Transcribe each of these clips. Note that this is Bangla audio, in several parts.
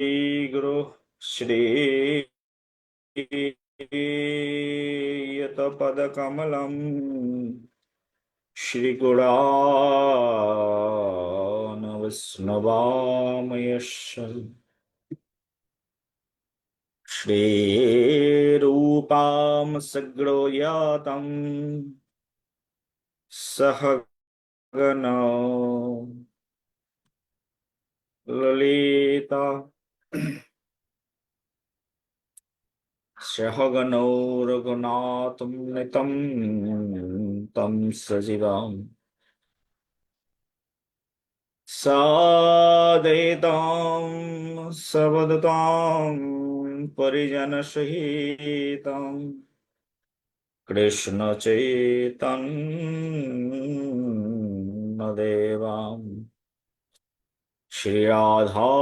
गुरु श्री यतपदकमलम् श्रीगुणानविष्णवामयस्य श्रीरूपां सग्रो यातं सहगनो ललिता सहगनो रघुनाथं नितं तं सजीवम् सादयितां सवदतां परिजनसहितं कृष्णचैतन्यदेवां श्रीराधा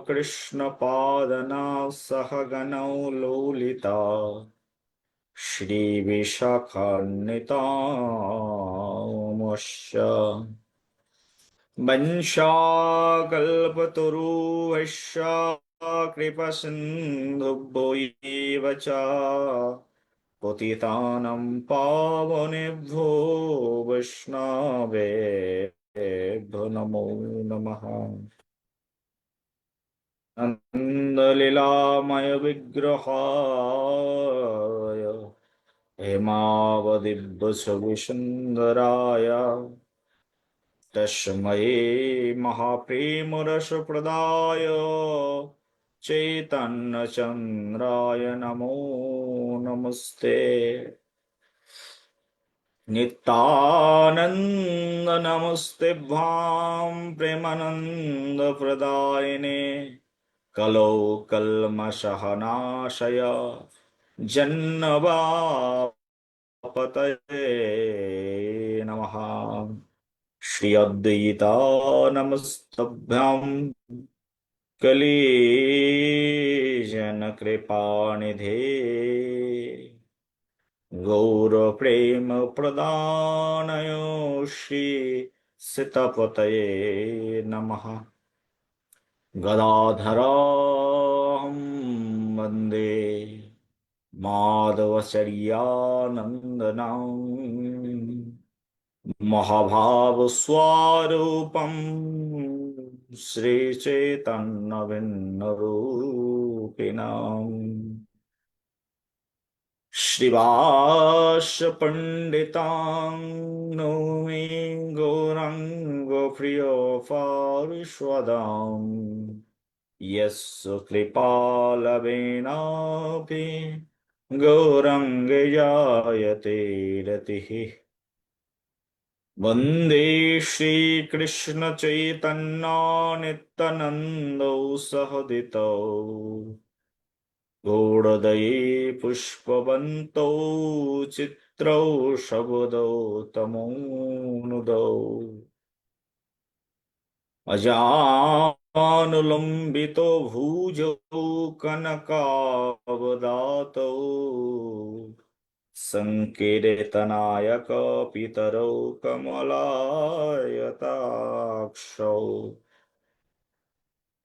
कृष्णपादना सहगणौ लोलिता श्रीविशाखान्वितांश्च वंशाकल्पतरुश्च कृपसिन्धुभ्यो एव च पतितानं पावनेभ्यो वैष्णवेभ्यो नमो नमः। नन्दलीलामय विग्रहाय हेमावदिव्यसुविसुन्दराय तस्मै महाप्रेमरसप्रदाय चैतन्यचन्द्राय नमो नमस्ते। नित्यानन्द नमस्तेभ्यां प्रेमानन्दप्रदायिने कलौ कल्मषहनाशय जन्नवापतये नमः। श्री अद्वैता नमस्तभ्यां कलिजनकृपानिधे गौरप्रेमप्रदानयो श्री सीतापतये नमः। गदाधरं वन्दे माधवचर्यानन्दनं महाभावस्वरूपं श्रीचैतन्यभिन्नरूपिणम् श्रीवास पंडितां नौमि गौरांगप्रियो पार्षदां यस्य कृपालवेनापि गौरांगे जायते रतिः। वन्दे श्रीकृष्ण चैतन्य नित्यानन्दौ सहदितौ गौड़दये पुष्पवन्तौ चित्रौ शबदौ तमोनुदौ अजानुलम्बितो भुजौ कनकावदातौ संकीर्तनायक पितरौ कमलायताक्षौ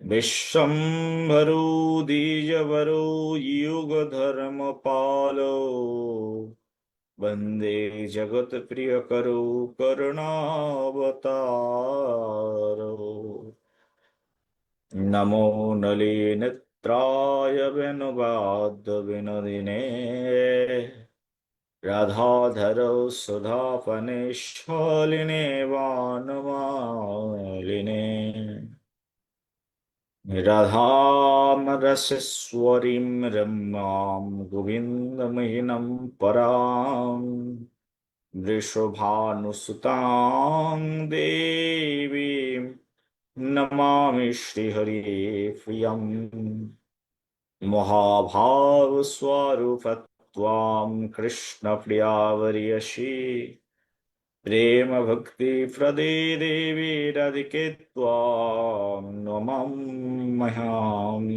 विश्वम्भरो द्विजवरो युगधर्मपालो वन्दे जगत्प्रियकरो करुणावतारो। नमो नलिनेत्राय वेणुगाद्विनोदिने राधाधरौ सुधाफणेशालिने वानमालिने राधामरसेश्वरीं रम्यां गोविन्दमहिनं परां वृषभानुसुतां देवीं नमामि श्रीहरिप्रियं। महाभावस्वरूपत्वां कृष्णप्रियावर्यसि प्रेम भक्ति प्रदे देवी राधिके त्वां नमाम्यहम्।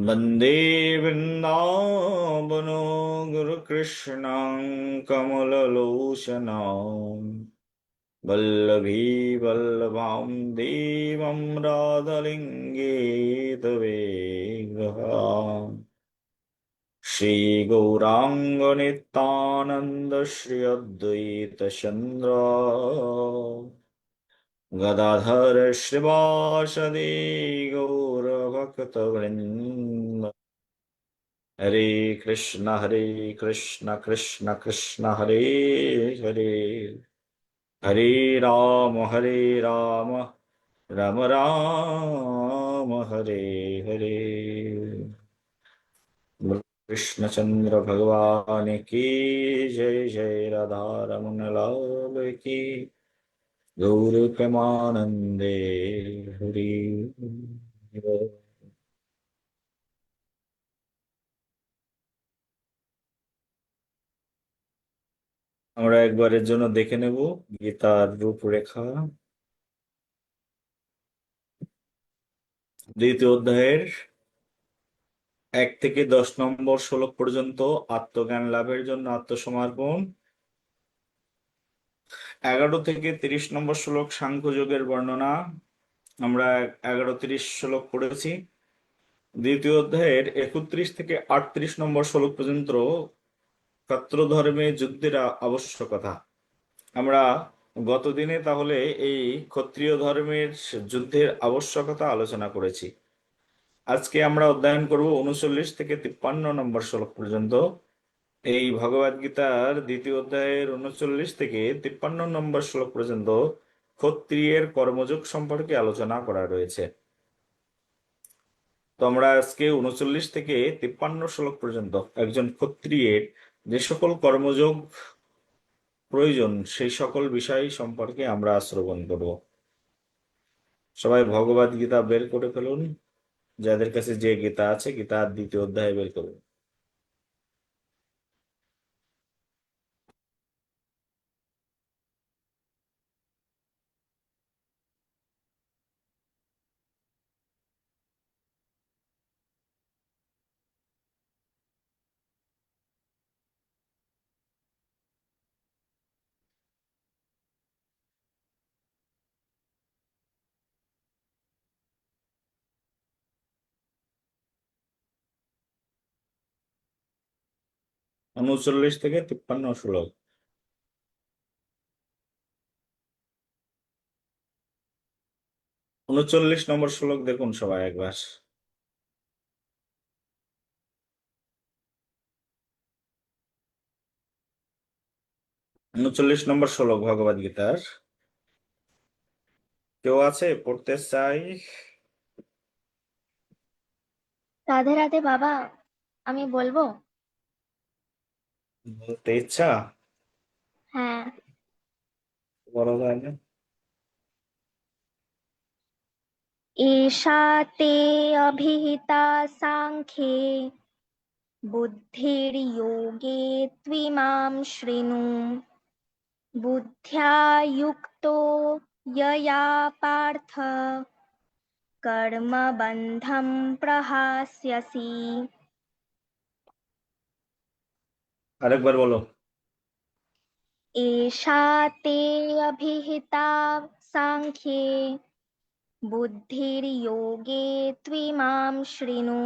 वन्दे वृन्दावनो गुरुकृष्णं कमललोचनं वल्लभी वल्लभां देवं राधलिङ्गे विग्रहा श्रीगौराङ्गनित्यानन्द श्री अद्वैत चन्द्र गदाधर श्रीवासदि गौरभक्तवृन्द हरे कृष्ण कृष्ण कृष्ण हरे हरे हरे राम राम राम हरे हरे। कृष्णचंद्र भगवान की जय। जय राधा रमन लाल की। गौर प्रेमानंदे हरि। আমরা একবারের জন্য দেখে নেব গীতার রূপরেখা দ্বিতীয় অধ্যায়ের 1 থেকে 10 নম্বর শ্লোক পর্যন্ত আত্মজ্ঞান লাভের জন্য আত্মসমর্পণ। 11 থেকে 30 নম্বর শ্লোক সাংখ্যযোগের বর্ণনা। আমরা 11-30 শ্লোক পড়েছি। দ্বিতীয় অধ্যায়ের 31 থেকে 38 নম্বর শ্লোক পর্যন্ত ক্ষত্রধর্মে যুদ্ধের আবশ্যকতা। আমরা গত দিনে তাহলে এই ক্ষত্রিয় ধর্মের যুদ্ধের আবশ্যকতা আলোচনা করেছি। আজকে আমরা অধ্যয়ন করব 39 থেকে 53 নম্বর শ্লোক পর্যন্ত। এই ভগবদ গীতার দ্বিতীয় অধ্যায়ের 39 থেকে 53 নম্বর শ্লোক পর্যন্ত ক্ষত্রিয়ের কর্মযোগ সম্পর্কে আলোচনা করা রয়েছে। তো আমরা আজকে 39 থেকে 53 শ্লোক পর্যন্ত একজন ক্ষত্রিয়ের যে সকল কর্মযোগ প্রয়োজন সেই সকল বিষয় সম্পর্কে আমরা শ্রবণ করব। সবাই ভগবদ গীতা বের করে ফেলুন। যাদের কাছে যে গীতা আছে গীতার দ্বিতীয় অধ্যায় বের করুন। 39 থেকে 53 শ্লোক। 39 নম্বর শ্লোক দেখুন সবাই একবার। 39 নম্বর শ্লোক ভগবদ গীতার। কেউ আছে পড়তে চাই? রাধে রাধে বাবা, আমি বলবো। বলতে ইচ্ছা? হ্যাঁ। বলো তাহলে। এষা তে অভিহিতা সাংখ্যে বুদ্ধির্যোগে ত্বিমাম শৃণু বুদ্ধ্যা যুক্তো यया পার্থ কর্মবন্ধম প্রহাস্যসি। আরেকবার বলো। এষা তে অভিহিতা সাংখ্যে বুদ্ধির্যোগে ত্বিমাম শৃণু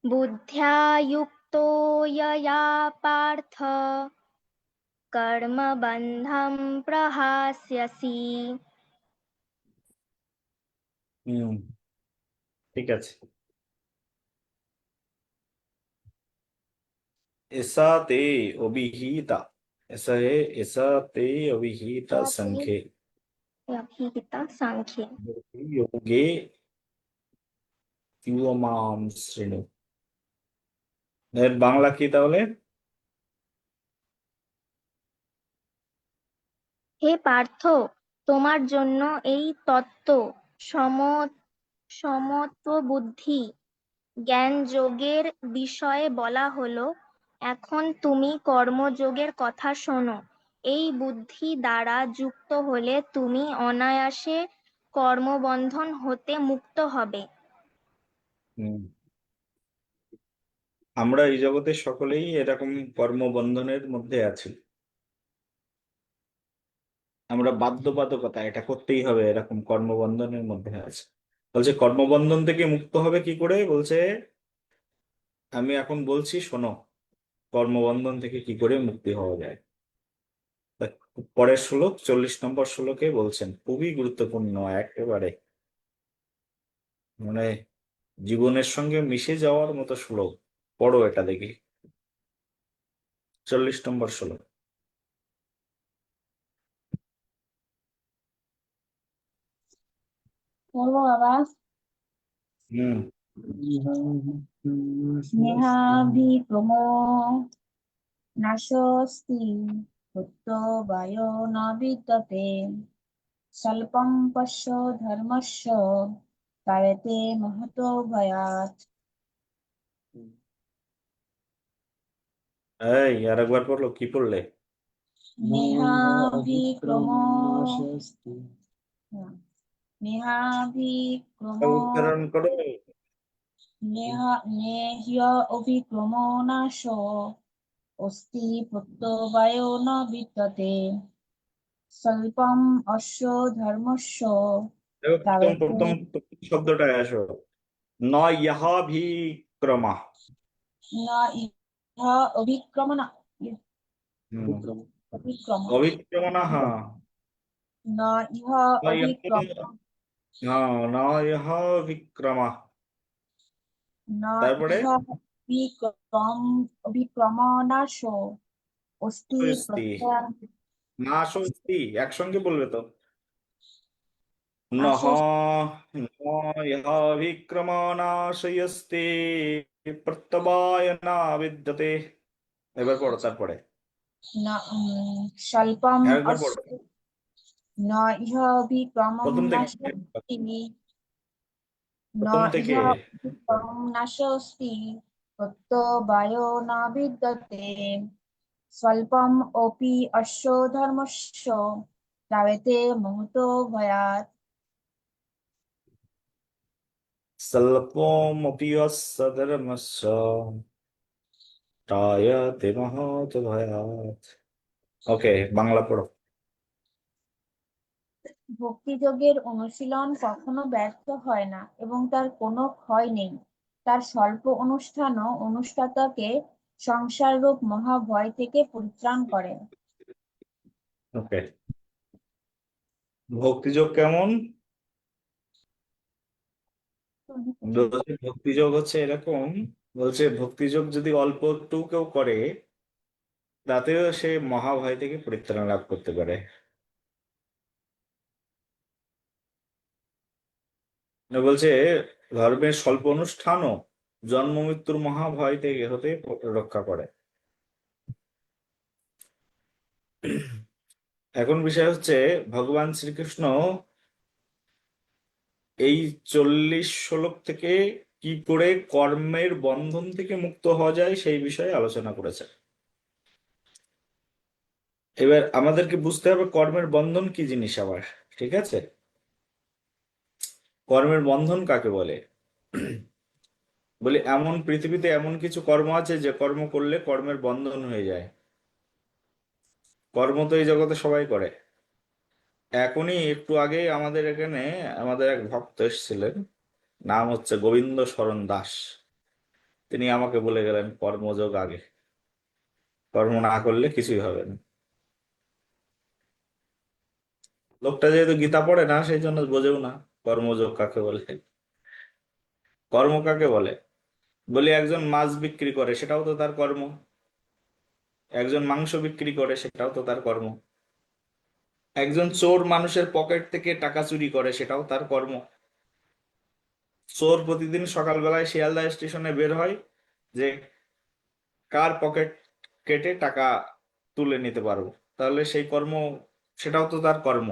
বুদ্ধ্যা যুক্তো यया পার্থ কর্মবন্ধম প্রহাস্যসি। হুম, ঠিক আছে। ऐसा ते अभिहिता। ऐसा है। ऐसा ते अभिहिता संख्ये অভিহিতা সাংখ্যে। योगे ইউমাম শ্রেণু। এর বাংলা কি তাহলে? হে পার্থ, তোমার জন্য এই তত্ত্ব সমত্ববুদ্ধি জ্ঞান যোগের বিষয়ে বলা হলো। এখন তুমি কর্মযোগের কথা শোনো। এই বুদ্ধি দ্বারা যুক্ত হলে তুমি অনায়াসে কর্মবন্ধন হতে মুক্ত হবে। হুম, আমরা এই জগতে সকলেই এরকম কর্মবন্ধনের মধ্যে আছি। আমরা বাধ্যবাধকতা এটা করতেই হবে এরকম কর্মবন্ধনের মধ্যে আছে। বলছে কর্মবন্ধন থেকে মুক্ত হবে কি করে, বলছে আমি এখন বলছি শোনো, কর্মবন্ধন থেকে কি করে মুক্তি হওয়া যায়। তা পরের শ্লোক 40 নম্বর শ্লোকে বলছেন, খুবই গুরুত্বপূর্ণ একেবারে, মানে জীবনের সঙ্গে মিশে যাওয়ার মতো শ্লোক। পড়ো এটা দেখি, 40 নম্বর শ্লোক। বলবো বাবা। হুম। স্নেহাভিক্রমো নাশোস্তি তত্ত্ব বায়ো ন বিদ্যতে স্বল্পম পশ্য ধর্মস্য তারেতে মহতো ভয়াৎ। এই আর একবার পড়লো, কি পড়লে? স্নেহাভিক্রমো এটা স্নেহাভিক্রমো উচ্চারণ করো। নেহ্য অভিক্রমো নাশো অস্তি প্রত্যবায়ো ন বিদ্যতে স্বল্পম অশ্ব ধর্মস্য দেখো প্রথম তাবেতে প্রথম প্রথম শব্দটায় আসো, নয় ইহাভিক্রমা। ন ইহা অভিক্রম না হুম। অভিক্রম অভিক্রমণা, হ্যাঁ। ন ইহা নয় অভিক্রম হ্যাঁ, নয় ইহাভিক্রমা। ন তারপরে ইহা অভিক্রম অভিক্রমনাশো অস্তি স্বস্তি, প্রত্যয় না স্বস্তি একসঙ্গে বলবে তো। নহ নাশো ইহাভিক্রমণাশয়স্তে প্রত্যবায় না বিদ্যতে। এবার পড়ো তারপরে, স্বল্পম একবার পড়ো অশ্ব ন ইহা অভিক্রমং প্রথম থেকে। নাশোস্তি ন প্রথম থেকে। ইহা অভিক্রমং নাশোস্তি প্রত্যবায়ো ন বিদ্যতে স্বল্পম অপি অশ্ব ধর্মস্য তাবেতে মহতো ভয়াৎ। স্বল্পমপি সধর্মস্য ত্রায়তে মহত ভয়াৎ। ওকে, বাংলা পড়ো। ভক্তিযোগের অনুশীলন কখনো ব্যর্থ হয় না এবং তার কোনো ক্ষয় নেই। তার স্বল্প অনুষ্ঠানও অনুষ্ঠাতাকে সংসাররূপ মহাভয় থেকে পরিত্রাণ করে। ওকে, ভক্তিযোগ কেমন? বলছে ভক্তিযোগ হচ্ছে এরকম, বলছে ভক্তিযোগ যদি অল্প একটু কেউ করে, তাতেও সে মহাভয় থেকে পরিত্রাণ লাভ করতে পারে। বলছে ধর্মের স্বল্প অনুষ্ঠানও জন্ম মৃত্যুর মহাভয় থেকে হতে রক্ষা করে। এখন বিষয় হচ্ছে, ভগবান শ্রীকৃষ্ণ এই 40 শ্লোক থেকে কি করে কর্মের বন্ধন থেকে মুক্ত হওয়া যায় সেই বিষয়ে আলোচনা করেছে। এবার আমাদেরকে বুঝতে হবে কর্মের বন্ধন কি জিনিস আবার, ঠিক আছে? কর্মের বন্ধন কাকে বলে? বলি এমন পৃথিবীতে এমন কিছু কর্ম আছে যে কর্ম করলে কর্মের বন্ধন হয়ে যায়। কর্ম তো এই জগতে সবাই করে। এখনই একটু আগে আমাদের এখানে আমাদের এক ভক্ত এসেছিলেন, নাম হচ্ছে গোবিন্দ শরণ দাস। তিনি আমাকে বলে গেলেন কর্মযোগ আগে, কর্ম না করলে কিছুই হবে না। লোকটা যেহেতু গীতা পড়ে না সেই জন্য বোঝেও না কর্মযোগ কাকে বলে। কর্ম কাকে বলে? বলি একজন মাছ বিক্রি করে সেটাও তো তার কর্ম, একজন মাংস বিক্রি করে সেটাও তো তার কর্ম, একজন চোর মানুষের পকেট থেকে টাকা চুরি করে সেটাও তার কর্ম। চোর প্রতিদিন সকালবেলায় শিয়ালদা স্টেশনে বের হয় যে কার পকেট কেটে টাকা তুলে নিতে পারবো, তাহলে সেই কর্ম, সেটাও তো তার কর্ম।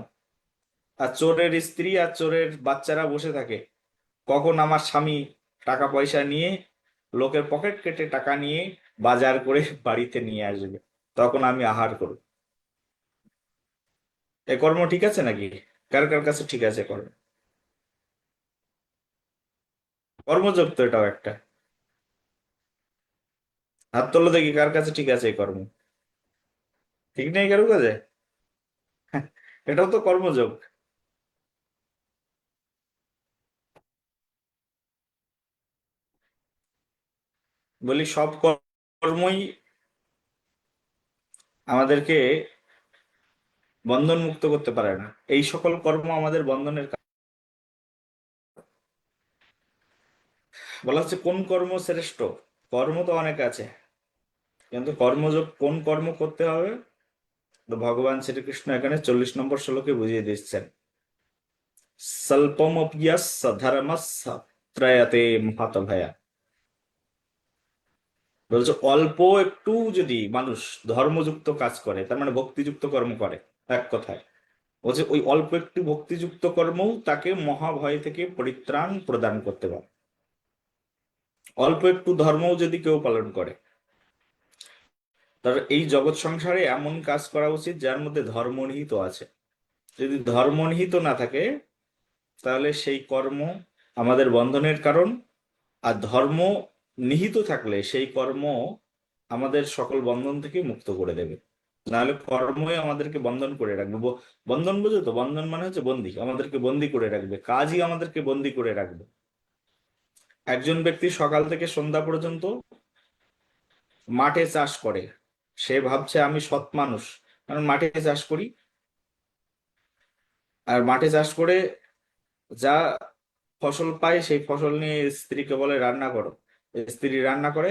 আর চোরের স্ত্রী আর চোরের বাচ্চারা বসে থাকে কখন আমার স্বামী টাকা পয়সা নিয়ে লোকের পকেট কেটে টাকা নিয়ে বাজার করে বাড়িতে নিয়ে আসবে, তখন আমি আহার করব। এ কর্ম ঠিক আছে নাকি? কার কার কাছে ঠিক আছে কর্ম? কর্মযোগ তো এটাও একটা। হাত তোলো দেখি কার কাছে ঠিক আছে এই কর্ম। ঠিক নেই কারো কাছে? এটাও তো কর্মযোগ। বলি সব কর্মই আমাদেরকে বন্ধন মুক্ত করতে পারে না, এই সকল কর্ম আমাদের বন্ধনের বলা হচ্ছে কোন কর্ম শ্রেষ্ঠ। কর্ম তো অনেক আছে, কিন্তু কর্মযোগ কোন কর্ম করতে হবে, তো ভগবান শ্রীকৃষ্ণ এখানে 40 নম্বর শ্লোকে বুঝিয়ে দিচ্ছেন। স্বল্পমপ্যস্য ধর্মস্য ত্রয়তে মহাতভয়া। বলছে অল্প একটু যদি মানুষ ধর্মযুক্ত কাজ করে, তার মানে ভক্তিযুক্ত কর্ম করে, এক কথায় বলছে ওই অল্প একটু ভক্তিযুক্ত কর্মও তাকে মহাভয় থেকে পরিত্রাণ প্রদান করতে পারে। অল্প একটু ধর্মও যদি কেউ পালন করে, তার এই জগৎ সংসারে এমন কাজ করা উচিত যার মধ্যে ধর্ম নিহিত আছে। যদি ধর্ম নিহিত না থাকে, তাহলে সেই কর্ম আমাদের বন্ধনের কারণ। আর ধর্ম নিহিত থাকলে সেই কর্ম আমাদের সকল বন্ধন থেকে মুক্ত করে দেবে। নাহলে কর্মই আমাদেরকে বন্ধন করে রাখবে। বন্ধন বুঝো তো, বন্ধন মানে হচ্ছে বন্দি, আমাদেরকে বন্দি করে রাখবে, কাজই আমাদেরকে বন্দি করে রাখবে। একজন ব্যক্তি সকাল থেকে সন্ধ্যা পর্যন্ত মাঠে চাষ করে, সে ভাবছে আমি সৎ মানুষ, কারণ মাঠে চাষ করি। আর মাঠে চাষ করে যা ফসল পায় সেই ফসল নিয়ে স্ত্রীকে বলে রান্না করো, স্ত্রী রান্না করে,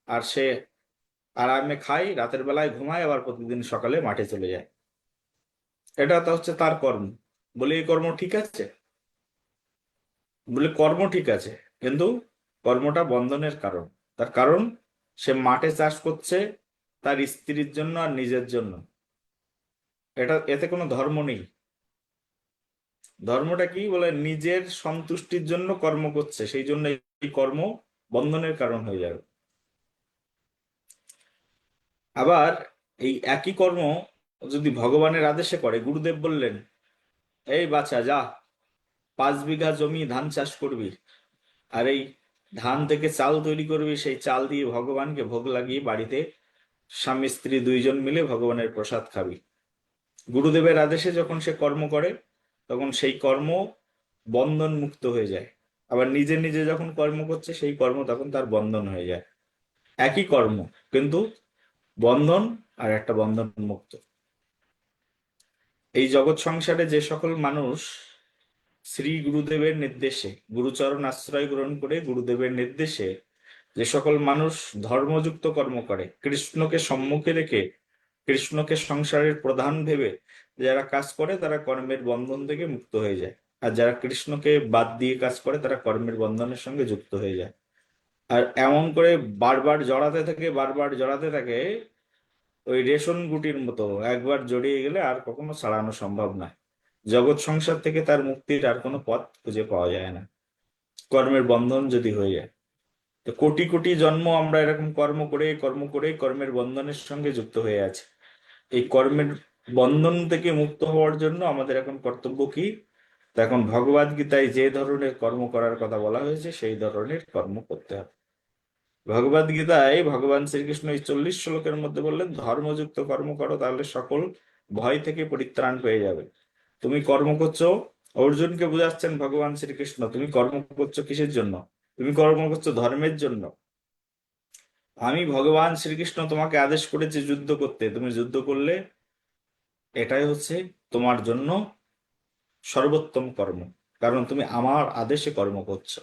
আর সে আরামে খায়, রাতের বেলায় ঘুমায়, আবার প্রতিদিন সকালে মাঠে চলে যায়। এটা তো হচ্ছে তার কর্ম। বলে এই কর্ম ঠিক আছে? বলে কর্ম ঠিক আছে, কিন্তু কর্মটা বন্ধনের কারণ। তার কারণ সে মাঠে চাষ করছে তার স্ত্রীর জন্য আর নিজের জন্য। এতে কোনো ধর্ম নেই। ধর্মটা কি বলে, নিজের সন্তুষ্টির জন্য কর্ম করছে, সেই জন্য এই কর্ম বন্ধনের কারণ হয়ে যাবে। আবার এই একই কর্ম যদি ভগবানের আদেশে করে, গুরুদেব বললেন এই বাচ্চা যা 5 বিঘা জমি ধান চাষ করবি, আর এই ধান থেকে চাল তৈরি করবি, সেই চাল দিয়ে ভগবানকে ভোগ লাগিয়ে বাড়িতে স্বামী স্ত্রী দুইজন মিলে ভগবানের প্রসাদ খাবি। গুরুদেবের আদেশে যখন সে কর্ম করে, তখন সেই কর্ম বন্ধন মুক্ত হয়ে যায়। আবার নিজে নিজে যখন কর্ম করছে, সেই কর্ম তখন তার বন্ধন হয়ে যায়। একই কর্ম, কিন্তু বন্ধন আর একটা বন্ধন মুক্ত। এই জগৎ সংসারে যে সকল মানুষ শ্রী গুরুদেবের নির্দেশে গুরুচরণ আশ্রয় গ্রহণ করে গুরুদেবের নির্দেশে যে সকল মানুষ ধর্মযুক্ত কর্ম করে, কৃষ্ণকে সম্মুখে রেখে, কৃষ্ণকে সংসারের প্রধান ভেবে যারা কাজ করে, তারা কর্মের বন্ধন থেকে মুক্ত হয়ে যায়। আর যারা কৃষ্ণকে বাদ দিয়ে কাজ করে, তারা কর্মের বন্ধনের সঙ্গে যুক্ত হয়ে যায়। আর এমন করে বারবার জড়াতে থাকে, বারবার জড়াতে থাকে, ওই রেশন গুটির মতো একবার জড়িয়ে গেলে আর কখনো ছাড়ানো সম্ভব না। জগৎ সংসার থেকে তার মুক্তির আর কোনো পথ খুঁজে পাওয়া যায় না, কর্মের বন্ধন যদি হয়ে যায়। তো কোটি কোটি জন্ম আমরা এরকম কর্ম করে কর্মের বন্ধনের সঙ্গে যুক্ত হয়ে আছি। এই কর্মের বন্ধন থেকে মুক্ত হওয়ার জন্য আমাদের এখন কর্তব্য কি? তো এখন ভগবদ গীতায় যে ধরনের কর্ম করার কথা বলা হয়েছে, সেই ধরনের কর্ম করতে হবে। ভগবদ গীতায় ভগবান শ্রীকৃষ্ণ এই 40 শ্লোকের মধ্যে বললেন ধর্মযুক্ত কর্ম করো, তাহলে সকল ভয় থেকে পরিত্রাণ পেয়ে যাবে। তুমি কর্ম করছো, অর্জুনকে বুঝাচ্ছেন ভগবান শ্রীকৃষ্ণ, তুমি কর্ম করছো কিসের জন্য? তুমি কর্ম করছো ধর্মের জন্য। আমি ভগবান শ্রীকৃষ্ণ তোমাকে আদেশ করেছি যুদ্ধ করতে, তুমি যুদ্ধ করলে, এটাই হচ্ছে তোমার জন্য সর্বোত্তম কর্ম, কারণ তুমি আমার আদেশে কর্ম করছো।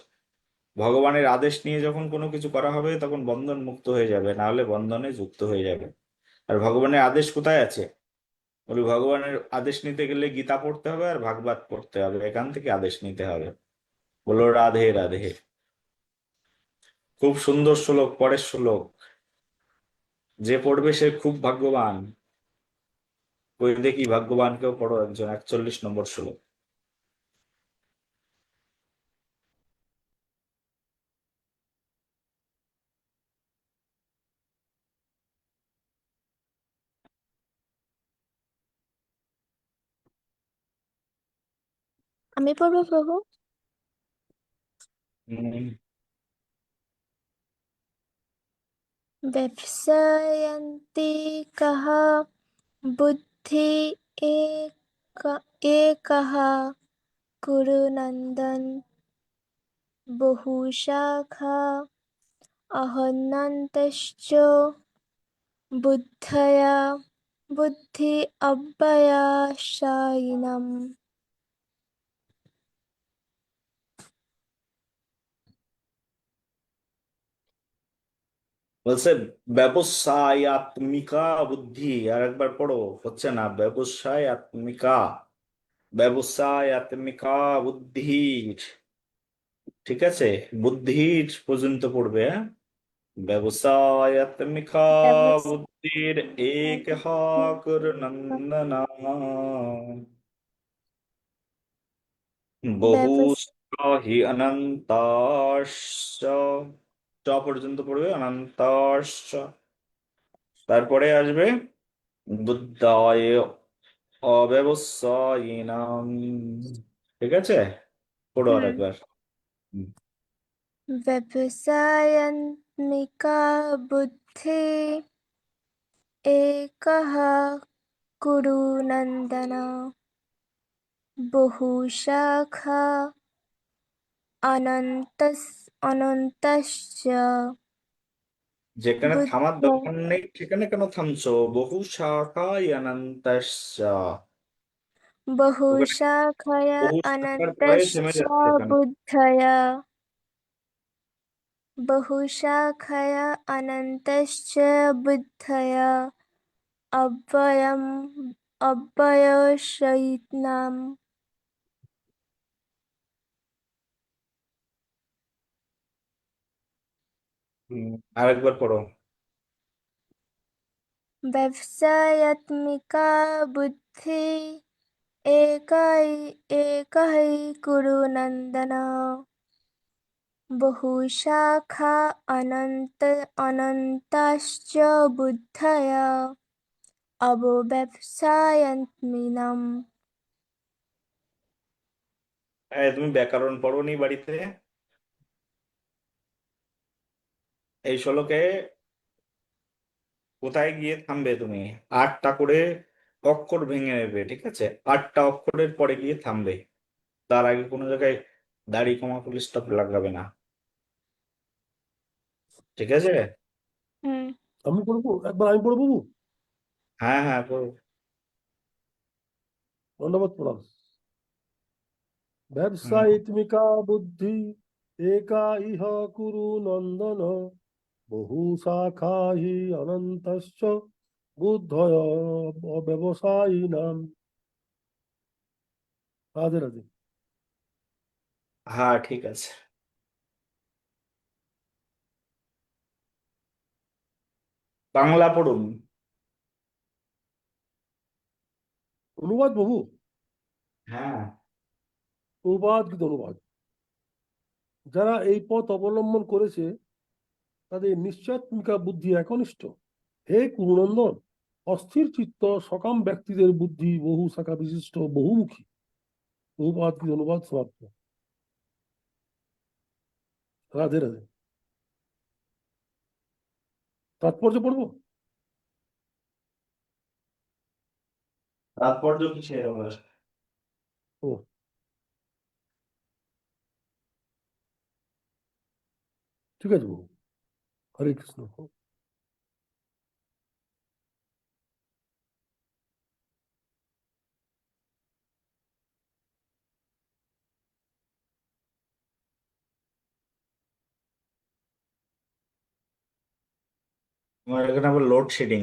ভগবানের আদেশ নিয়ে যখন কোনো কিছু করা হবে, তখন বন্ধন মুক্ত হয়ে যাবে, না হলে বন্ধনে যুক্ত হয়ে যাবে। আর ভগবানের আদেশ কোথায় আছে? বলি ভগবানের আদেশ নিতে গেলে গীতা পড়তে হবে আর ভাগবত পড়তে হবে, এখান থেকে আদেশ নিতে হবে। বলো রাধে রাধে। খুব সুন্দর শ্লোক, পরের শ্লোক, যে পড়বে সে খুব ভাগ্যবান। ওই দেখি ভাগ্যবান কেউ পড়ো একজন, 41 নম্বর শ্লোক। আমি পড়বো প্রভু। উম, व्यवसायन्ति कः बुद्धि एकः कुरुनन्दन बहुशाखा अहन्यन्तश्च बुद्धया बुद्धि अव्यवसायिनम्। বলছে ব্যবসায়াত্মিকা বুদ্ধি, আর একবার পড়ো, হচ্ছে না, ব্যবসায়াত্মিকা, ব্যবসায়াত্মিকা বুদ্ধির, ঠিক আছে, বুদ্ধির পর্যন্ত পড়বে, হ্যাঁ? ব্যবসায়াত্মিকা বুদ্ধির এক নন্দনা ব্যবস- বহু হি অনন্তাশ, চ পর্যন্ত পড়বে, অনন্তাশ। তারপরে আসবে বুদ্ধায় অব্যবসায়িনাম, ঠিক আছে, পড়ো আর হুম একবার। হুম। व्यवसायात्मिका बुद्धि एकः कुरु नन्दन बहुशाखा अनन्तश्च যেখানে থামার बुद्धया দরকার নেই সেখানে কেন থামছো? বহু শাখায় অনন্তাশ্চ, ওখানে बहुशाखया বহু শাখার পরে থেমে अनन्तश्च যাচ্ছে কেন? बुद्धया बहुशाखया अनन्तश्च बुद्धया अव्ययम् अव्यवसायिनाम्। আরেকবার পড়ো। व्यवसायात्मिका बुद्धिः एकैकुरु नन्दन बहुशाखा अनन्ताश्च बुद्धया अवव्यवसायन्मिनम्। তুমি ব্যাকরণ পড়োনি বাড়িতে? এই শ্লোকে কোথায় গিয়ে থামবে তুমি? 8টা করে অক্ষর ভেঙে নেবে, ঠিক আছে, 8টা অক্ষরের পরে গিয়ে থামবে, তার আগে কোনো জায়গায় দাড়ি কমা ফুল স্টপ লাগাবে না, ঠিক আছে? হুম আমি পড়বো, একবার আমি পড়বো। হ্যাঁ হ্যাঁ, পড়ো। ধন্যবাদ প্রণাম। হুম। ব্যবসায়িত্মিকা বুদ্ধি একা ইহ কুরু নন্দন বহু শাখা হি অনন্তশ্চ বুদ্ধয় ব্যবসায়িনাম। রাধে রাধে। হ্যাঁ, ঠিক আছে। বাংলা পড়ুন। অনুবাদ প্রভু? হ্যাঁ। অনুবাদ কিন্তু অনুবাদ। যারা এই পথ অবলম্বন করেছে তাদের নিশ্চয়াত্মিকা বুদ্ধি একনিষ্ঠ। হে কুরুনন্দন, অস্থির চিত্ত সকাম ব্যক্তিদের বুদ্ধি বহু শাখা বিশিষ্ট বহুমুখী। অনুবাদ কিন্তু অনুবাদ সমাপ্ত। রাধে রাধে। তাৎপর্য পড়বো? তাৎপর্য কিসের আবার? ও, ঠিক আছে প্রভু। হরে কৃষ্ণ। আমার এখানে আবার লোডশেডিং।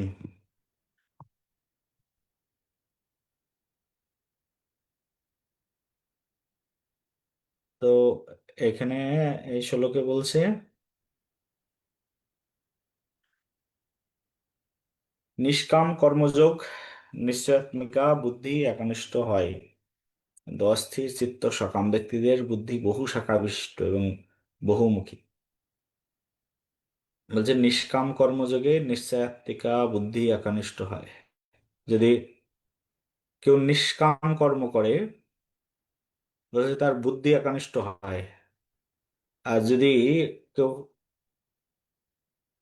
তো এখানে এই শ্লোকে বলছে নিষ্কাম কর্মযোগ নিশ্চয়াত্মিকা বুদ্ধি একনিষ্ঠ হয়, কিন্তু অস্থির চিত্ত সকাম ব্যক্তিদের বুদ্ধি বহু শাখা বিশিষ্ট এবং বহুমুখী। বলছে নিষ্কাম কর্মযোগে নিশ্চয়াত্মিকা বুদ্ধি একনিষ্ঠ হয়। যদি কেউ নিষ্কাম কর্ম করে, বলছে তার বুদ্ধি একনিষ্ঠ হয়। আর যদি কেউ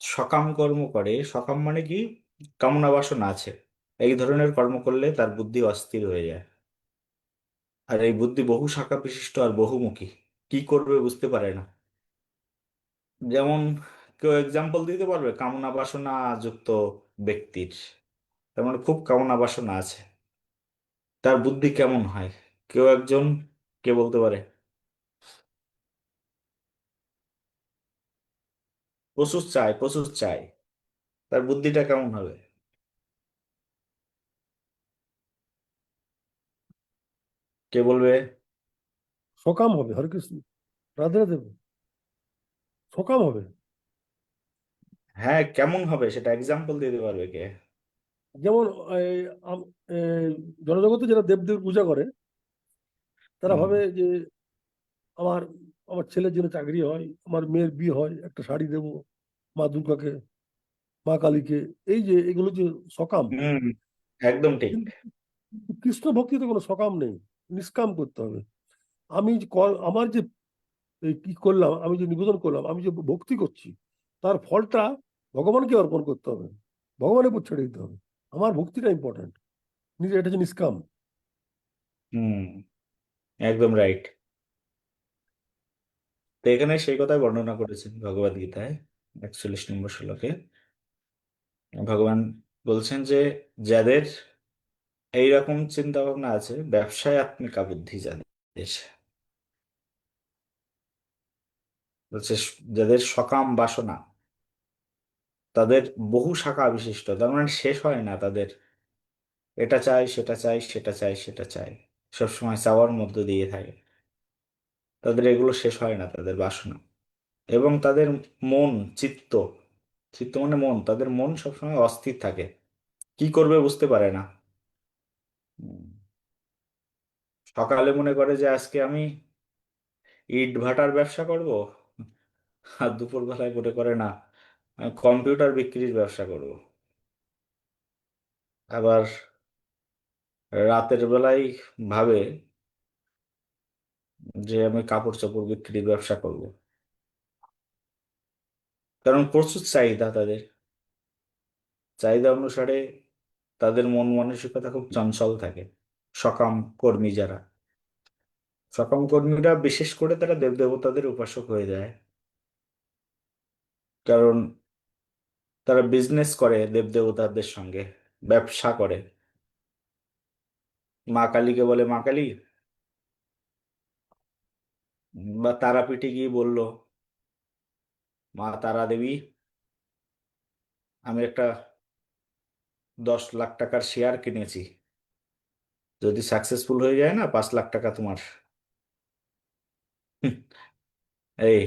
সকাম কর্ম করে, সকাম মানে কি, কামনা বাসনা আছে, এই ধরনের কর্ম করলে তার বুদ্ধি অস্থির হয়ে যায়। আর এই বুদ্ধি বহু শাখা বিশিষ্ট আর বহুমুখী, কি করবে বুঝতে পারে না। যেমন কেউ এক্সাম্পল দিতে পারবে কামনা বাসনা যুক্ত ব্যক্তির, তার মানে খুব কামনা বাসনা আছে, তার বুদ্ধি কেমন হয়? কেউ একজন কে বলতে পারে? প্রচুর চাই, প্রচুর চাই, তার বুদ্ধিটা কেমন হবে? কে বলবে? সকাম হবে, হরে কৃষ্ণ, রাধে রাধে, সকাম হবে। হ্যাঁ, কেমন হবে সেটা এক্সাম্পল দিতে পারবে কে? যেমন এই, এই জনজগতে যারা দেবদেবীর পূজা করে, তারা হুম। ভাবে যে আমার আমার ছেলের জন্য চাকরি হয়, আমার মেয়ের বিয়ে হয়, একটা শাড়ি দেবো মা দুর্গাকে, মা কালীকে, এই যে এগুলো যে সকাম। হুম, একদম ঠিক। কিন্তু কৃষ্ণ ভক্তিতে কোনো সকাম নেই, নিষ্কাম করতে হবে। আমি আমার যে এই কি করলাম, আমি যে নিবেদন করলাম, আমি যে ভক্তি করছি, তার ফলটা ভগবানকে অর্পণ করতে হবে, ভগবানের উপর ছেড়ে দিতে হবে। আমার ভক্তিটা ইম্পর্টেন্ট, নিজে এটা যে নিষ্কাম। হুম, একদম রাইট। তো এখানে সেই কথাই বর্ণনা করেছেন ভগবদ গীতায় 41 নম্বর শ্লোকে। ভগবান বলছেন যে যাদের এইরকম চিন্তা ভাবনা আছে, ব্যবসায় আত্মিকা বুদ্ধি যাদের, বলছে যাদের সকাম বাসনা, তাদের বহু শাখা বিশিষ্ট, তার মানে শেষ হয় না তাদের। এটা চাই, সেটা চাই, সেটা চাই, সেটা চাই, সবসময় চাওয়ার মধ্য দিয়ে থাকে। তাদের এগুলো শেষ হয় না, তাদের বাসনা। এবং তাদের মন, চিত্ত, চিত্ত মানে মন, তাদের মন সবসময় অস্থির থাকে, কি করবে বুঝতে পারে না। হুম। সকালে মনে করে যে আজকে আমি ইট ভাটার ব্যবসা করব, আর দুপুর বেলায় মনে করে না আমি কম্পিউটার বিক্রির ব্যবসা করব। আবার রাতের বেলায় ভাবে যে আমি কাপড় চোপড় বিক্রির ব্যবসা করব। কারণ প্রচুর চাহিদা তাদের, চাহিদা অনুসারে তাদের মন মানসিকতা খুব চঞ্চল থাকে। সকাম কর্মী যারা, সকাম কর্মীরা বিশেষ করে তারা দেবদেবতাদের উপাসক হয়ে যায়। কারণ তারা বিজনেস করে দেবদেবতাদের সঙ্গে, ব্যবসা করে। মা কালীকে বলে মা কালী, বা তারাপীঠে গিয়ে বলল মা তারা দেবী, আমি একটা 10 লাখ টাকার শেয়ার কিনেছি, যদি সাকসেসফুল হয়ে যায় না 5 লাখ টাকা তোমার। হুম, এই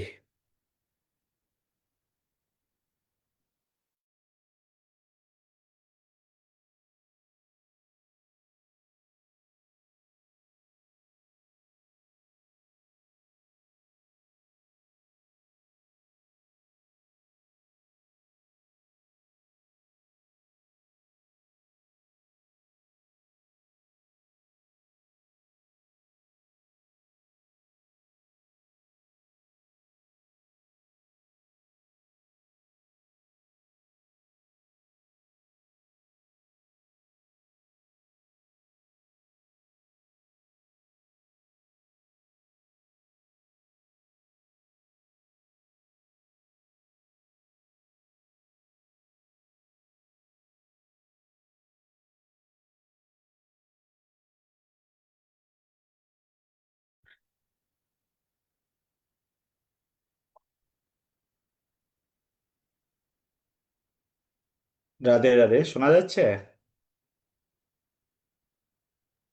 রাধে রাধে, শোনা যাচ্ছে?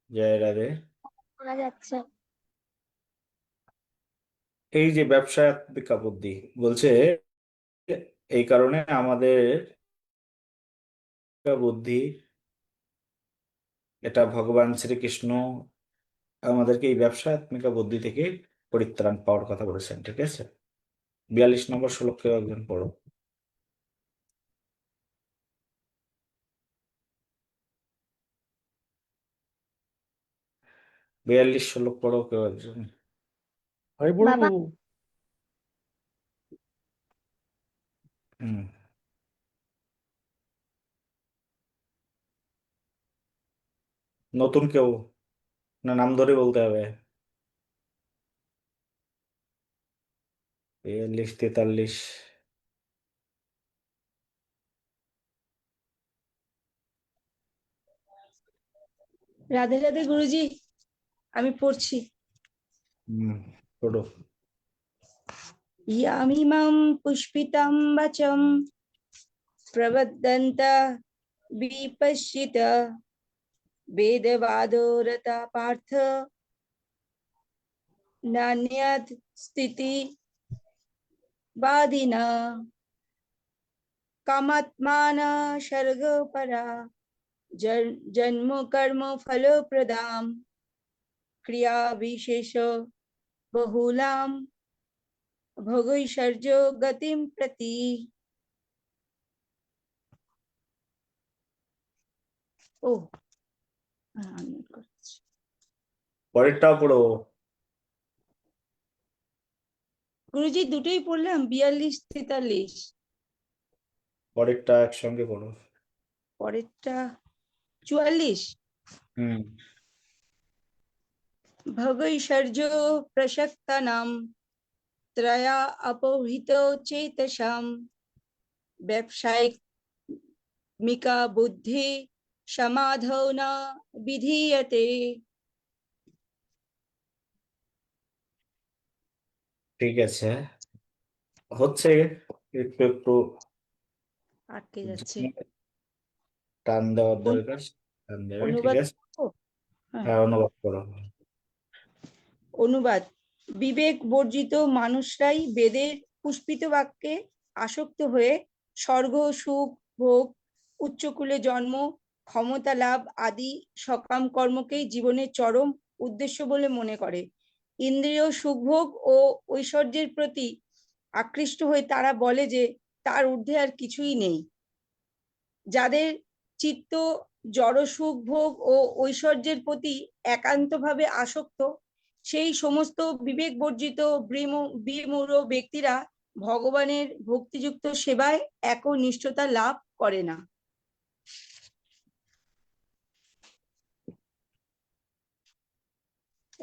জয় রাধে। শোনা যাচ্ছে। এই যে ব্যবসায়িকা বুদ্ধি বলছে, এই কারণে আমাদের বুদ্ধি, এটা ভগবান শ্রীকৃষ্ণ আমাদেরকে এই ব্যবসায়িকা বুদ্ধি থেকে পরিত্রাণ পাওয়ার কথা বলেছেন, ঠিক আছে? 42 নম্বর শ্লোকে একজন পড়ো। 42 শ্লোক পড়ো কেউ একজন। আমি বলবো, বাবা, হুম। নতুন কেউ? না নাম ধরে বলতে হবে? 42, 43। রাধে রাধে গুরুজি, আমি পড়ছি। হুম, পড়ো। ইয়ামিমাম পুষ্পিতাম বাচম প্রবদন্ত বিপশ্চিত বেদবাদোরতা পার্থ নান্যদ স্থিতি বাদিনা কামাত্মানা স্বর্গপরা জন্ম কর্ম ফলপ্রদাম ক্রিয়া বিশেষ বহুলাম ভোগৈশ্বর্য গতিম প্রতি। ও আমি করছি। পরেরটাও পড়ো। গুরুজি দুটোই পড়লাম, 42, 43। পরেরটা একসঙ্গে পড়ো। পরেরটা 44। হুম। ভগৈশ্বর্য প্রসক্তানাম ত্রয়া অপহৃত চেতসাম ব্যবসায়িক মিকা বুদ্ধি সমাধৌ না বিধীয়তে। ঠিক আছে, হচ্ছে। একটু একটু আটকে যাচ্ছে। টান দেওয়ার অনু- দরকার, টান দেবে, ঠিক অনুবাদ আছে। করবো? হ্যাঁ, হ্যাঁ, অনুবাদ করো। অনুবাদ। বিবেক বর্জিত মানুষরাই বেদের পুষ্পিত বাক্যে আসক্ত হয়ে স্বর্গ সুখ ভোগ উচ্চকুলে জন্ম ক্ষমতা লাভ আদি সকাম কর্মকেই জীবনের চরম উদ্দেশ্য বলে মনে করে। ইন্দ্রিয় সুখভোগ ও ঐশ্বর্যের প্রতি আকৃষ্ট হয়ে তারা বলে যে তার ঊর্ধ্বে আর কিছুই নেই। যাদের চিত্ত জড় সুখ ভোগ ও ঐশ্বর্যের প্রতি একান্তভাবে আসক্ত, সেই সমস্ত বিবেক বর্জিত বিমূঢ় ব্যক্তিরা ভগবানের ভক্তিযুক্ত সেবায় একনিষ্ঠতা লাভ করে না।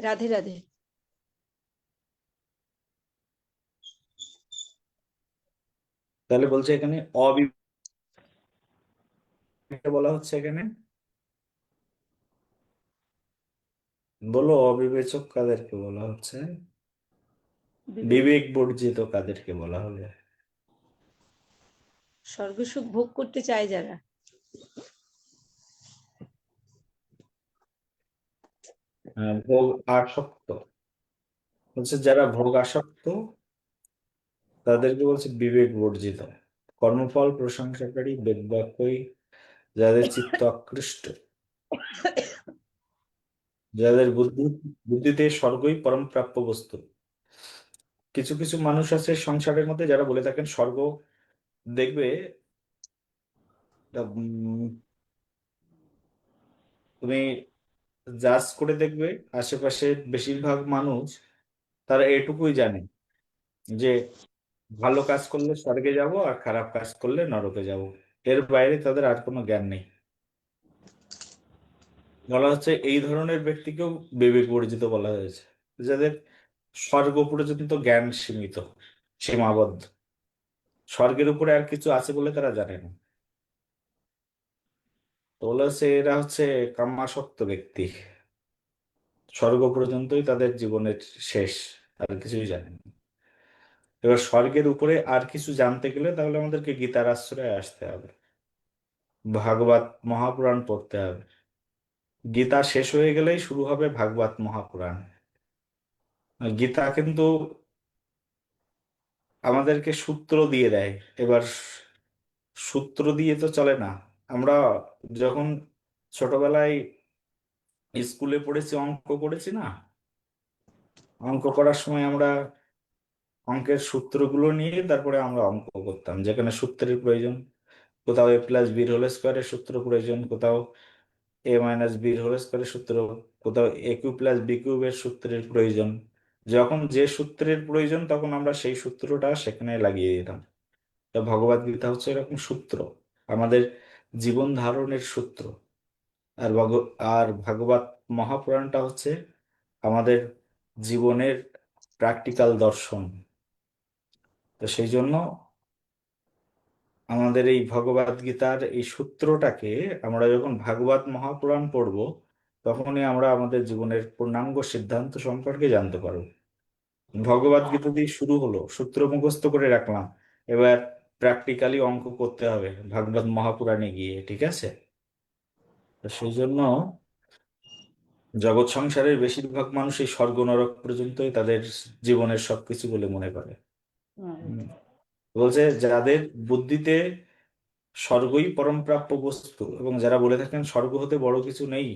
রাধে রাধে। তাহলে বলছে এখানে অবিবেক বলা হচ্ছে এখানে। বলো, অবিবেচক কাদেরকে বলা হচ্ছে? বিবেক বর্জিত কাদেরকে বলা হবে? স্বর্গসুখ ভোগ করতে চায় যারা। ভোগ আসক্ত, বলছে যারা ভোগ আসক্ত তাদেরকে বলছে বিবেক বর্জিত। কর্মফল প্রশংসাকারী বেদবাক্যই যাদের চিত্ত আকৃষ্ট, যাদের বুদ্ধিতে স্বর্গই পরম প্রাপ্য বস্তু। কিছু কিছু মানুষ আছে সংসারের মধ্যে যারা বলে থাকেন স্বর্গ দেখবে। তুমি জাজ করে দেখবে আশেপাশে বেশিরভাগ মানুষ তারা এটুকুই জানে যে ভালো কাজ করলে স্বর্গে যাব আর খারাপ কাজ করলে নরকে যাব। এর বাইরে তাদের আর কোনো জ্ঞান নেই। বলা হচ্ছে এই ধরনের ব্যক্তিকেও বিবেক বর্জিত বলা হয়েছে, যাদের স্বর্গ পর্যন্ত জ্ঞান সীমিত, সীমাবদ্ধ। স্বর্গের উপরে আর কিছু আছে বলে তারা জানে না। তো বলা হচ্ছে এরা হচ্ছে কামাসক্ত ব্যক্তি। স্বর্গ পর্যন্তই তাদের জীবনের শেষ, আর কিছুই জানে না। এবার স্বর্গের উপরে আর কিছু জানতে গেলে তাহলে আমাদেরকে গীতার আশ্রয়ে আসতে হবে, ভাগবত মহাপুরাণ পড়তে হবে। গীতা শেষ হয়ে গেলেই শুরু হবে ভাগবত মহাপুরাণ। আর গীতা কিন্তু আমাদেরকে সূত্র দিয়ে দেয়। এবার সূত্র দিয়ে তো চলে না। আমরা যখন ছোটবেলায় স্কুলে পড়েছি, অঙ্ক করেছি না, অঙ্ক করার সময় আমরা অঙ্কের সূত্রগুলো নিয়ে তারপরে আমরা অঙ্ক করতাম, যেখানে সূত্রের প্রয়োজন। কোথাও এ প্লাস বির হোল স্কোয়ারের সূত্র প্রয়োজন, কোথাও এ মাইনাস বির হোল স্কোয়ারের সূত্র, কোথাও এ কিউ প্লাস বি কিউবের সূত্রের প্রয়োজন। যখন যে সূত্রের প্রয়োজন তখন আমরা সেই সূত্রটা সেখানে লাগিয়ে দিতাম। তো ভগবদ গীতা হচ্ছে এরকম সূত্র, আমাদের জীবন ধারণের সূত্র। আর ভাগবত মহাপুরাণটা হচ্ছে আমাদের জীবনের প্র্যাকটিক্যাল দর্শন। তো সেই জন্য আমাদের এই ভগবদ গীতার এই সূত্রটাকে আমরা যখন ভাগবত মহাপুরাণ পড়ব, তখনই আমরা আমাদের জীবনের পূর্ণাঙ্গ সিদ্ধান্ত সম্পর্কে জানতে পারবো। ভগবদ গীতা দিয়ে শুরু হলো, সূত্র মুখস্থ করে রাখলাম, এবার প্র্যাকটিক্যালি অঙ্ক করতে হবে ভাগবত মহাপুরাণে গিয়ে, ঠিক আছে? তো সেই জন্য জগৎ সংসারের বেশিরভাগ মানুষ এই স্বর্গ নরক পর্যন্তই তাদের জীবনের সবকিছু বলে মনে করে। হুম। বলছে যাদের বুদ্ধিতে স্বর্গই পরমপ্রাপ্য বস্তু, এবং যারা বলে থাকেন স্বর্গ হতে বড় কিছু নেই,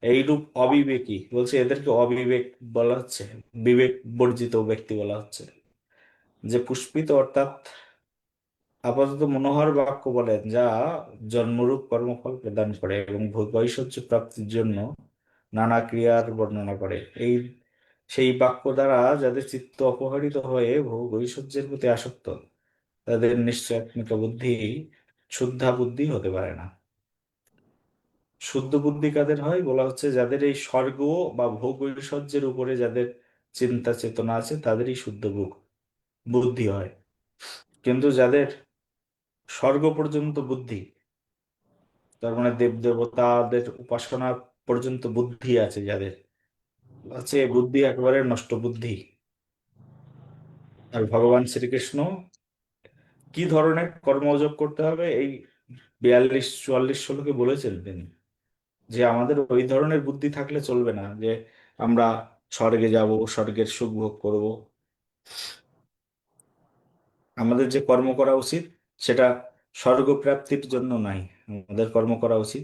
এইরূপ অবিবেকী, বলছে এদেরকে অবিবেক বলা হচ্ছে, বিবেক বর্জিত ব্যক্তি বলা হচ্ছে। যে পুষ্পিত অর্থাৎ আপাতত মনোহর বাক্য বলেন, যা জন্মরূপ কর্মফল প্রদান করে এবং ভোগৈশ্বর্য প্রাপ্তির জন্য নানা ক্রিয়ার বর্ণনা করে। সেই বাক্য দ্বারা যাদের চিত্ত অপহরিত হয়ে ভোগ ঐশ্বর্যের প্রতি আসক্ত, তাদের নিশ্চয়াত্মিকা বুদ্ধি শুদ্ধা বুদ্ধি হতে পারে না। শুদ্ধ বুদ্ধি কাদের হয় বলা হচ্ছে, যাদের এই স্বর্গ বা ভোগ ঐশ্বর্যের উপরে যাদের চিন্তা চেতনা আছে, তাদেরই শুদ্ধ বুদ্ধি হয়। কিন্তু যাদের স্বর্গ পর্যন্ত বুদ্ধি, তার মানে দেব দেবতাদের উপাসনা পর্যন্ত বুদ্ধি আছে যাদের, আছে এই বুদ্ধি একেবারে নষ্ট বুদ্ধি। আর ভগবান শ্রীকৃষ্ণ কি ধরনের কর্মযোগ করতে হবে এই 42-44 শ্লোকে বলেছেন তিনি, যে আমাদের ওই ধরনের বুদ্ধি থাকলে চলবে না যে আমরা স্বর্গে যাব, স্বর্গের সুখ ভোগ করব। আমাদের যে কর্ম করা উচিত সেটা স্বর্গ প্রাপ্তির জন্য নাই, আমাদের কর্ম করা উচিত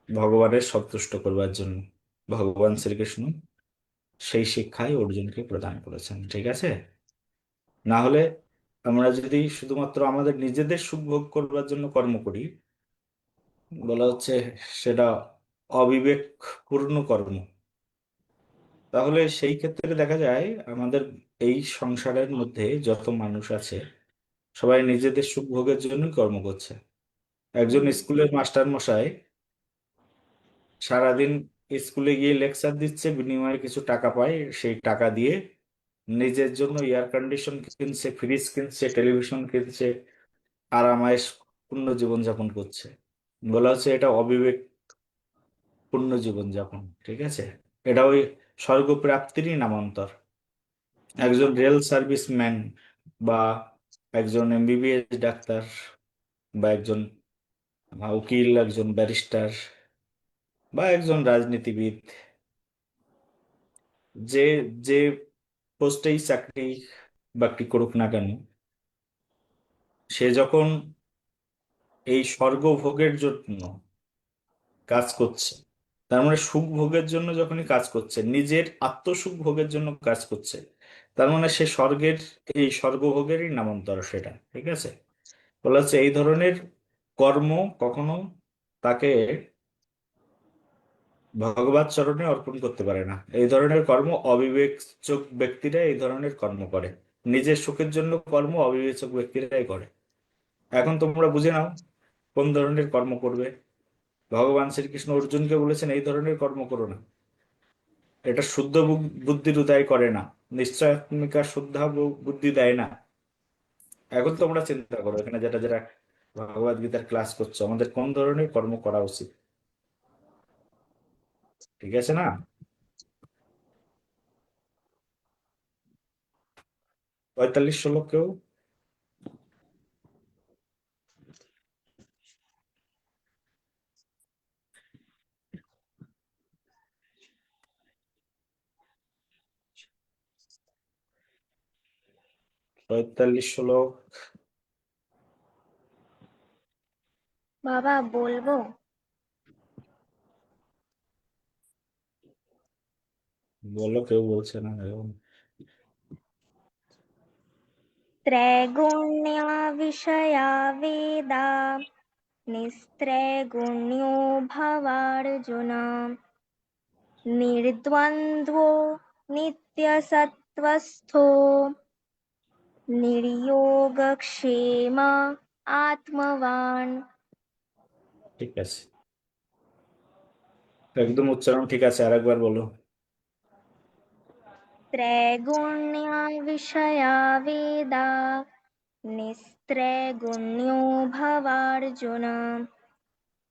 ভগবানের সন্তুষ্ট করবার জন্য। ভগবান শ্রীকৃষ্ণ সেই শিক্ষাই অর্জুনকে প্রদান করেছেন, ঠিক আছে? না হলে আমরা যদি শুধুমাত্র আমাদের নিজেদের সুখ ভোগ করবার জন্য কর্ম করি, বলা হচ্ছে সেটা অবিবেকপূর্ণ কর্ম। তাহলে সেই ক্ষেত্রে দেখা যায় আমাদের এই সংসারের মধ্যে যত মানুষ আছে, সবাই নিজেদের সুখ ভোগের জন্যই কর্ম করছে। একজন স্কুলের মাস্টার মশাই সারাদিন স্কুলে গিয়ে লেকচার দিচ্ছে, বিনিময়ে কিছু টাকা পায়, সেই টাকা দিয়ে নিজের জন্য এয়ার কন্ডিশন কিনছে, ফ্রিজ কিনছে, টেলিভিশন কিনছে, আরামায়েশ পূর্ণ জীবনযাপন করছে। বলা হচ্ছে এটা অবিবেক পূর্ণ জীবনযাপন, ঠিক আছে? এটা ওই স্বর্গ প্রাপ্তিরই নামান্তর। একজন রেল সার্ভিসম্যান বা একজন এমবিবিএস ডাক্তার বা একজন উকিল, একজন ব্যারিস্টার বা একজন রাজনীতিবিদ, যে যে পোস্টেই চাকরি বাকরি করুক না কেন, সে যখন এই স্বর্গ ভোগের জন্য কাজ করছে, তার মানে সুখ ভোগের জন্য যখনই কাজ করছে, নিজের আত্মসুখ ভোগের জন্য কাজ করছে, তার মানে সে স্বর্গের এই স্বর্গভোগেরই নামান্তর সেটা, ঠিক আছে? বলা হচ্ছে এই ধরনের কর্ম কখনো তাকে ভগবত চরণে অর্পণ করতে পারে না। এই ধরনের কর্ম অবিবেচক ব্যক্তিরা এই ধরনের কর্ম করে, নিজের সুখের জন্য কর্ম অবিবেচক ব্যক্তিরাই করে। এখন তোমরা বুঝে নাও কোন ধরনের কর্ম করবে। ভগবান শ্রীকৃষ্ণ অর্জুনকে বলেছেন এই ধরনের কর্ম করো না, এটা শুদ্ধ বুদ্ধির উদয় করে না, নিশ্চয়াত্মিকা শুদ্ধ বুদ্ধি দেয় না। এখন তোমরা চিন্তা করো, এখানে যারা যারা ভগবদ গীতার ক্লাস করছো, আমাদের কোন ধরনের কর্ম করা উচিত, ঠিক আছে না? 45 শ্লোকেও 45 শ্লোক বাবা বলবো? বলো, কেউ বলছে না এখন। त्रैगुण्या विषया वेदा निस्त्रैगुण्यो भवार्जुन निर्द्वन्द्वो नित्यसत्त्वस्थो निर्योगक्षेम आत्मवान्। ঠিক আছে, একদম উচ্চারণ ঠিক আছে, আরেকবার বলো। त्रैगुण्या विषया वेदा निस्त्रैगुण्यो भवार्जुन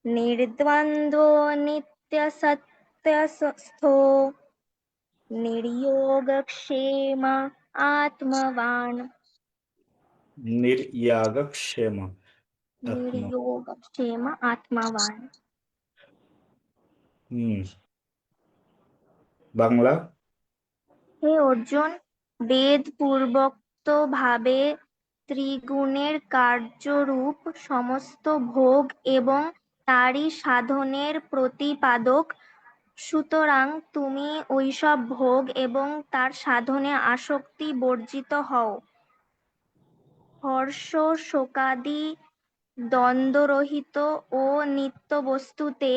निर्द्वन्द्वो नित्यसत्यस्थो निर्योगक्षेम आत्मवान् নির্যাগক্ষেম আত্মা। निर्योगक्षेम आत्मवान्। হুম। বাংলা। হে অর্জুন, বেদ পূর্বোক্ত ভাবে ত্রিগুণের কার্যরূপ সমস্ত ভোগ এবং তারই সাধনের প্রতিপাদক, সুতরাং তুমি ঐসব ভোগ এবং তার সাধনে আসক্তি বর্জিত হও। হর্ষ শোকাদি দ্বন্দ্বরহিত ও নিত্য বস্তুতে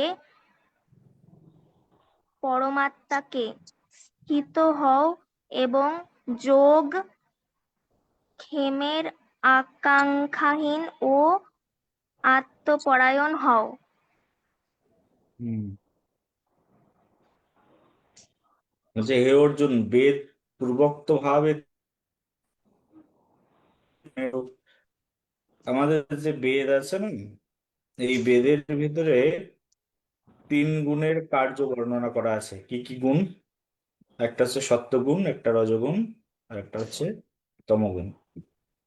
পরমাত্মাকে স্থিত হও এবং যোগ ক্ষেমের আকাঙ্ক্ষাহীন ও আত্মপরায়ণ হও। হুম। বলছে হে অর্জুন, বেদ পূর্বোক্ত ভাবে আমাদের যে বেদ আছে না, এই বেদের ভিতরে 3 গুণের কার্য বর্ণনা করা আছে। কি কি গুণ? একটা হচ্ছে সত্যগুণ, একটা রজগুণ, আর একটা হচ্ছে তমগুণ।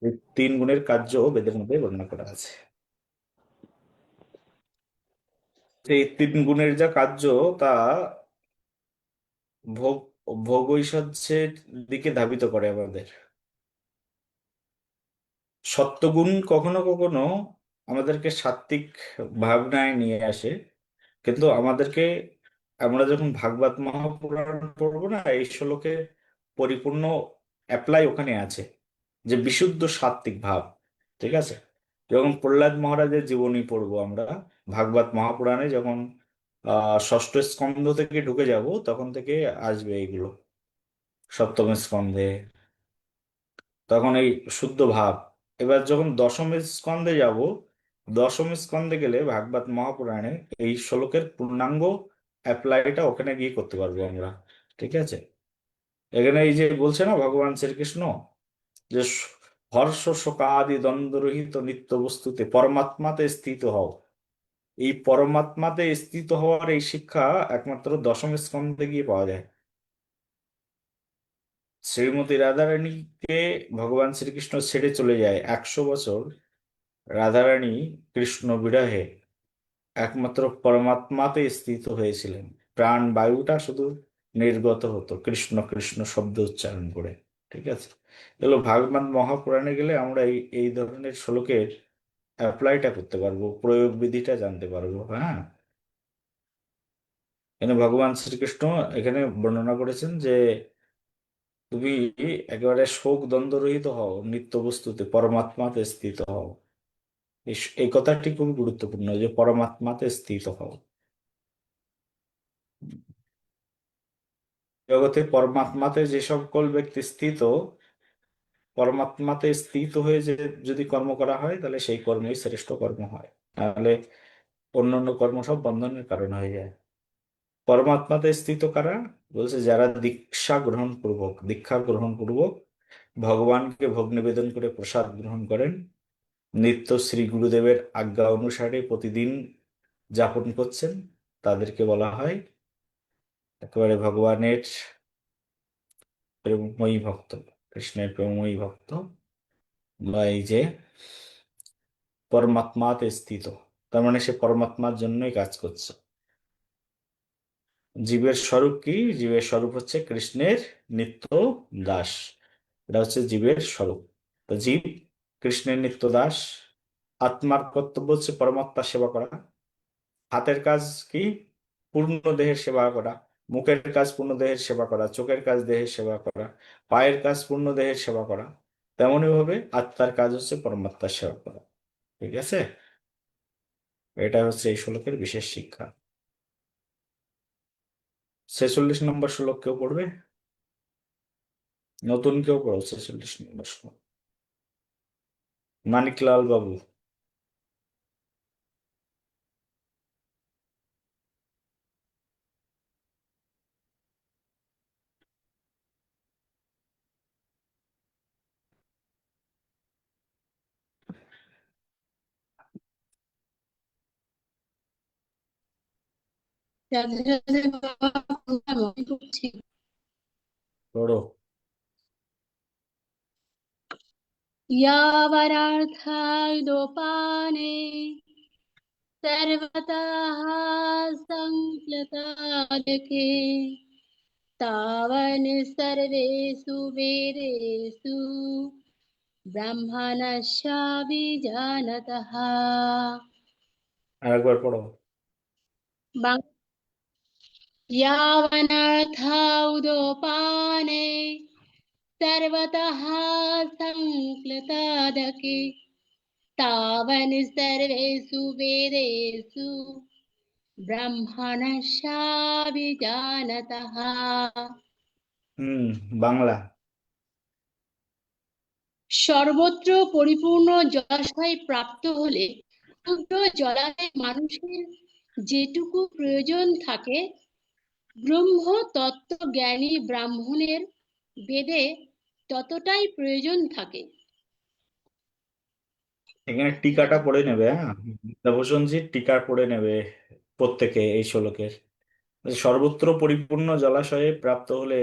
এই 3 গুণের কার্য বেদের মধ্যে বর্ণনা করা আছে। এই 3 গুণের যা কার্য, তা ভোগ ভোগ ঐশ্বর্যের দিকে ধাবিত করে আমাদের। সত্যগুণ কখনো কখনো আমাদেরকে সাত্ত্বিক ভাবনায় নিয়ে আসে, কিন্তু আমাদেরকে, আমরা যখন ভাগবত মহাপুরাণ পড়বো না, এই শ্লোকে পরিপূর্ণ অ্যাপ্লাই ওখানে আছে, যে বিশুদ্ধ সাত্ত্বিক ভাব। ঠিক আছে? যখন প্রহ্লাদ মহারাজের জীবনী পড়বো আমরা ভাগবত মহাপুরাণে, যখন ষষ্ঠ স্কন্ধ থেকে ঢুকে যাব, তখন থেকে আসবে এইগুলো। সপ্তম স্কন্ধে তখন এই শুদ্ধ ভাব। এবার যখন দশম স্কন্ধে যাব, দশম স্কন্ধে গেলে ভাগবত মহাপুরাণে এই শ্লোকের পূর্ণাঙ্গ অ্যাপ্লাইটা ওখানে গিয়ে করতে পারবো আমরা। ঠিক আছে? এখানে এই যে বলছে না ভগবান শ্রীকৃষ্ণ, যে হর্ষ শোকাদি দ্বন্দ্বরহিত নিত্য বস্তুতে পরমাত্মাতে স্থিত হও। এই পরমাত্মাতে স্থিত হওয়ার এই শিক্ষা একমাত্র দশম স্কন্ধে গিয়ে পাওয়া যায়। শ্রীমতী রাধারানীকে ভগবান শ্রীকৃষ্ণ ছেড়ে চলে যায় 100 বছর। রাধারানী কৃষ্ণ বিরহে একমাত্র পরমাত্মাতে স্থিত হয়েছিলেন। প্রাণ বায়ুটা শুধু নির্গত হতো কৃষ্ণ কৃষ্ণ শব্দ উচ্চারণ করে। ঠিক আছে? এগুলো ভাগবত মহাপুরাণে গেলে আমরা এই এই ধরনের শ্লোকের অ্যাপ্লাইটা করতে পারবো, প্রয়োগ বিধিটা জানতে পারবো। হ্যাঁ, এখানে ভগবান শ্রীকৃষ্ণ এখানে বর্ণনা করেছেন যে তুমি একেবারে শোক দ্বন্দ্বরহিত হও, নিত্য বস্তুতে পরমাত্মাতে স্থিত হও। এই কথাটি খুব গুরুত্বপূর্ণ, যে পরমাত্মাতে স্থিত হও। জগতে পরমাত্মাতে যে সকল ব্যক্তি স্থিত, পরমাত্মাতে স্থিত হয়ে যে যদি কর্ম করা হয়, তাহলে সেই কর্মই শ্রেষ্ঠ কর্ম হয়। তাহলে অন্যান্য কর্ম সব বন্ধনের কারণ হয়ে যায়। পরমাত্মাতে স্থিত কারা? বলছে যারা দীক্ষা গ্রহণ পূর্বক ভগবানকে ভোগ নিবেদন করে প্রসাদ গ্রহণ করেন, নিত্য শ্রী গুরুদেবের আজ্ঞা অনুসারে প্রতিদিন যাপন করছেন, তাদেরকে বলা হয় একেবারে ভগবানের প্রেমময়ী ভক্ত, কৃষ্ণের প্রেমময়ী ভক্ত, বা এই যে পরমাত্মাতে স্থিত। তার মানে সে পরমাত্মার জন্যই কাজ করছে। জীবের স্বরূপ কি? জীবের স্বরূপ হচ্ছে কৃষ্ণের নিত্য দাস। এটা হচ্ছে জীবের স্বরূপ। তো জীব কৃষ্ণের নিত্য দাস। আত্মার কর্তব্য হচ্ছে পরমাত্মার সেবা করা। হাতের কাজ কি? পূর্ণ দেহের সেবা করা। মুখের কাজ পূর্ণ দেহের সেবা করা। চোখের কাজ দেহের সেবা করা। পায়ের কাজ পূর্ণ দেহের সেবা করা। তেমনি ভাবে আত্মার কাজ হচ্ছে পরমাত্মার সেবা করা। ঠিক আছে? এটা হচ্ছে এই শ্লোকের বিশেষ শিক্ষা। 46 নম্বর শ্লোক কেউ পড়বে? নতুন কেউ পড়ো 46 নম্বর শ্লোক। মানিকলাল বাবু। রাধে রাধে বাবা, কোথায় মনে পড়ছে? পড়ো। यावनार्थादोपाने सर्वतः संप्लुतादके तावन् सर्वेषु वेदेषु ब्रह्मणस्याभिजानतः। আরেকবার পড়ো। বাং- यावनर्थादोपाने सर्वतः संप्लुतादके तावन् सर्वेषु वेदेषु ब्रह्मणस्याभिजानतः। বাংলা। সর্বত্র পরিপূর্ণ জলাশয় প্রাপ্ত হলে ক্ষুদ্র জলাশয়ে মানুষের যেটুকু প্রয়োজন থাকে, ব্রহ্ম তত্ত্ব জ্ঞানী ব্রাহ্মণের বেদে ততটাই প্রয়োজন থাকে। এখানে টিকাটা পড়ে নেবে, হ্যাঁ, দেবসনজির টিকা পড়ে নেবে প্রত্যেকে এই শ্লোকের। সর্বত্র পরিপূর্ণ জলাশয়ে প্রাপ্ত হলে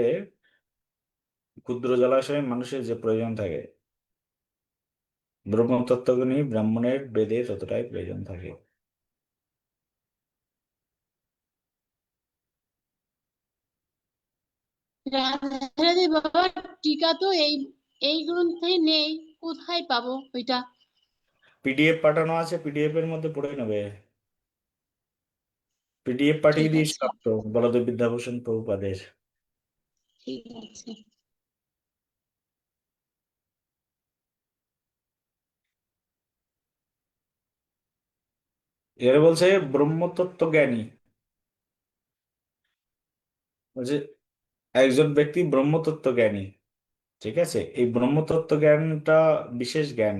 ক্ষুদ্র জলাশয়ে মানুষের যে প্রয়োজন থাকে, ব্রহ্মতত্ত্বজ্ঞানী ব্রাহ্মণের বেদে ততটাই প্রয়োজন থাকে। রাধে রাধে বাবা, টিকা তো এই এই গ্রন্থে নেই, কোথায় পাবো ওইটা? পিডিএফ পাঠানো আছে, পিডিএফ এর মধ্যে পড়ে নেবে। পিডিএফ পাঠিয়ে ঠিক আছে, দিয়েছিলাম তো বলদেব বিদ্যাভূষণ প্রভুপাদের। ঠিক আছে। এর বলছে ব্রহ্মতত্ত্ব জ্ঞানী, বলছে একজন ব্যক্তি ব্রহ্মতত্ত্ব জ্ঞানী। ঠিক আছে, এই ব্রহ্মতত্ত্ব জ্ঞানটা বিশেষ জ্ঞান।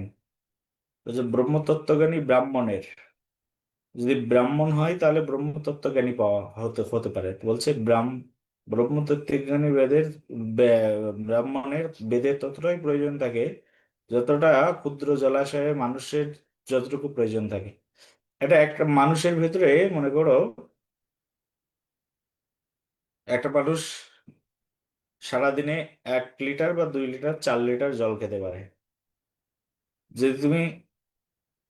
বলছে ব্রহ্মতত্ত্ব জ্ঞানী ব্রাহ্মণের, যদি ব্রাহ্মণ হয় তাহলে ব্রহ্মতত্ত্ব জ্ঞানী পাওয়া হতে হতে পারে। তো বলছে ব্রহ্মতত্ত্ব জ্ঞানী ব্রাহ্মণের বেদের ততটাই প্রয়োজন থাকে যতটা ক্ষুদ্র জলাশয়ে মানুষের যতটুকু প্রয়োজন থাকে। এটা একটা মানুষের ভিতরে, মনে করো একটা মানুষ সারাদিনে 1 লিটার বা 2 লিটার 4 লিটার জল খেতে পারে। যদি তুমি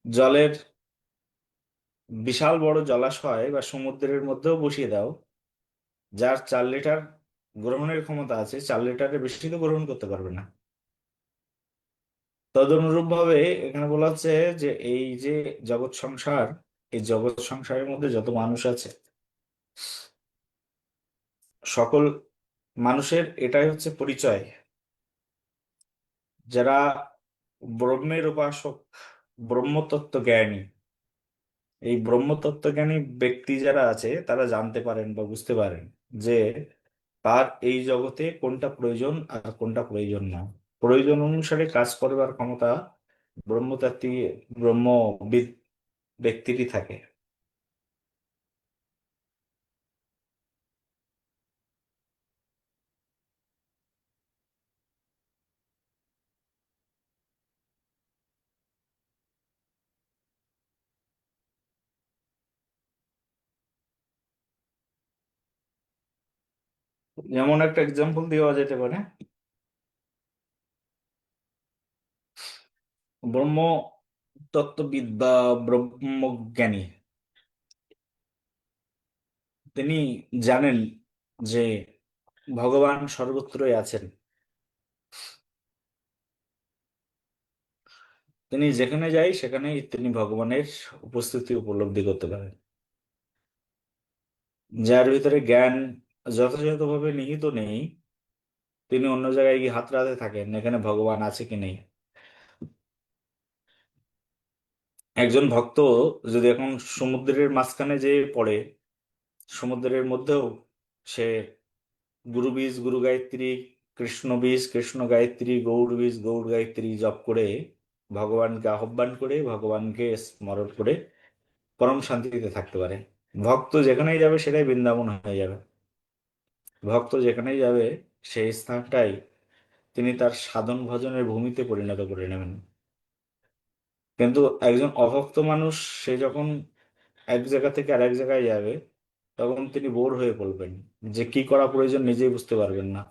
জলের বিশাল বড় জলাশয় বা সমুদ্রের মধ্যেও বসিয়ে দাও, যার 4 লিটার গ্রহণের ক্ষমতা আছে, 4 লিটারের বেশি তো গ্রহণ করতে পারবে না। তদনুরূপ ভাবে এখানে বলা হচ্ছে যে এই যে জগৎ সংসার, এই জগৎ সংসারের মধ্যে যত মানুষ আছে, সকল মানুষের এটাই হচ্ছে পরিচয়, যারা ব্রহ্মের উপাসক, ব্রহ্মতত্ত্ব জ্ঞানী। এই ব্রহ্মতত্ত্ব জ্ঞানী ব্যক্তি যারা আছে তারা জানতে পারেন বা বুঝতে পারেন যে তার এই জগতে কোনটা প্রয়োজন আর কোনটা প্রয়োজন না। প্রয়োজন অনুসারে কাজ করবার ক্ষমতা ব্রহ্মতাত্ত্বিক ব্রহ্মবিদ ব্যক্তিরই থাকে। যেমন একটা এক্সাম্পল দেওয়া যেতে পারে, ব্রহ্ম তত্ত্ববিদ বা ব্রহ্মজ্ঞানী, তিনি জানেন যে ভগবান সর্বত্রই আছেন। তিনি যেখানে যাই সেখানেই তিনি ভগবানের উপস্থিতি উপলব্ধি করতে পারেন। যার ভিতরে জ্ঞান যথাযথভাবে নিহিত নেই, তিনি অন্য জায়গায় গিয়ে হাতড়াতে থাকেন এখানে ভগবান আছে কি নেই। একজন ভক্ত যদি এখন সমুদ্রের মাঝখানে যে পড়ে, সমুদ্রের মধ্যেও সে গুরু বীজ গুরু গায়ত্রী, কৃষ্ণ বীজ কৃষ্ণ গায়ত্রী, গৌর বীজ গৌর গায়ত্রী জপ করে ভগবানকে আহ্বান করে ভগবানকে স্মরণ করে পরম শান্তিতে থাকতে পারে। ভক্ত যেখানেই যাবে সেটাই বৃন্দাবন হয়ে যাবে। ভক্ত যেখানেই যাবে সেই স্থানটাই তিনি তার সাধন ভজনের ভূমিতে পরিণত করে নেবেন। কিন্তু একজন অভক্ত মানুষ, সে যখন এক জায়গা থেকে আরেক জায়গায় যাবে, তখন তিনি বোর হয়ে পড়বেন, যে কি করা প্রয়োজন নিজেই বুঝতে পারবেন না।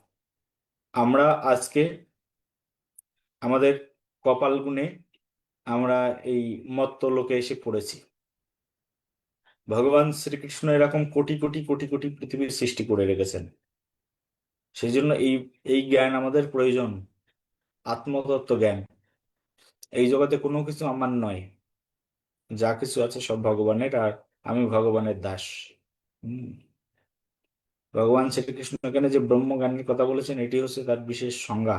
আমরা আজকে আমাদের কপাল গুণে আমরা এই মত্ত লোকে এসে পড়েছি। ভগবান শ্রীকৃষ্ণ এরকম কোটি কোটি কোটি কোটি পৃথিবীর সৃষ্টি করে রেখেছেন। সেই জন্য এই এই জ্ঞান আমাদের প্রয়োজন, আত্মতত্ত্ব জ্ঞান। এই জগতে কোনো কিছু আমার নয়, যা কিছু আছে সব ভগবানের, আর আমি ভগবানের দাস। হম ভগবান শ্রীকৃষ্ণ এখানে যে ব্রহ্মজ্ঞানের কথা বলেছেন, এটি হচ্ছে তার বিশেষ সংজ্ঞা,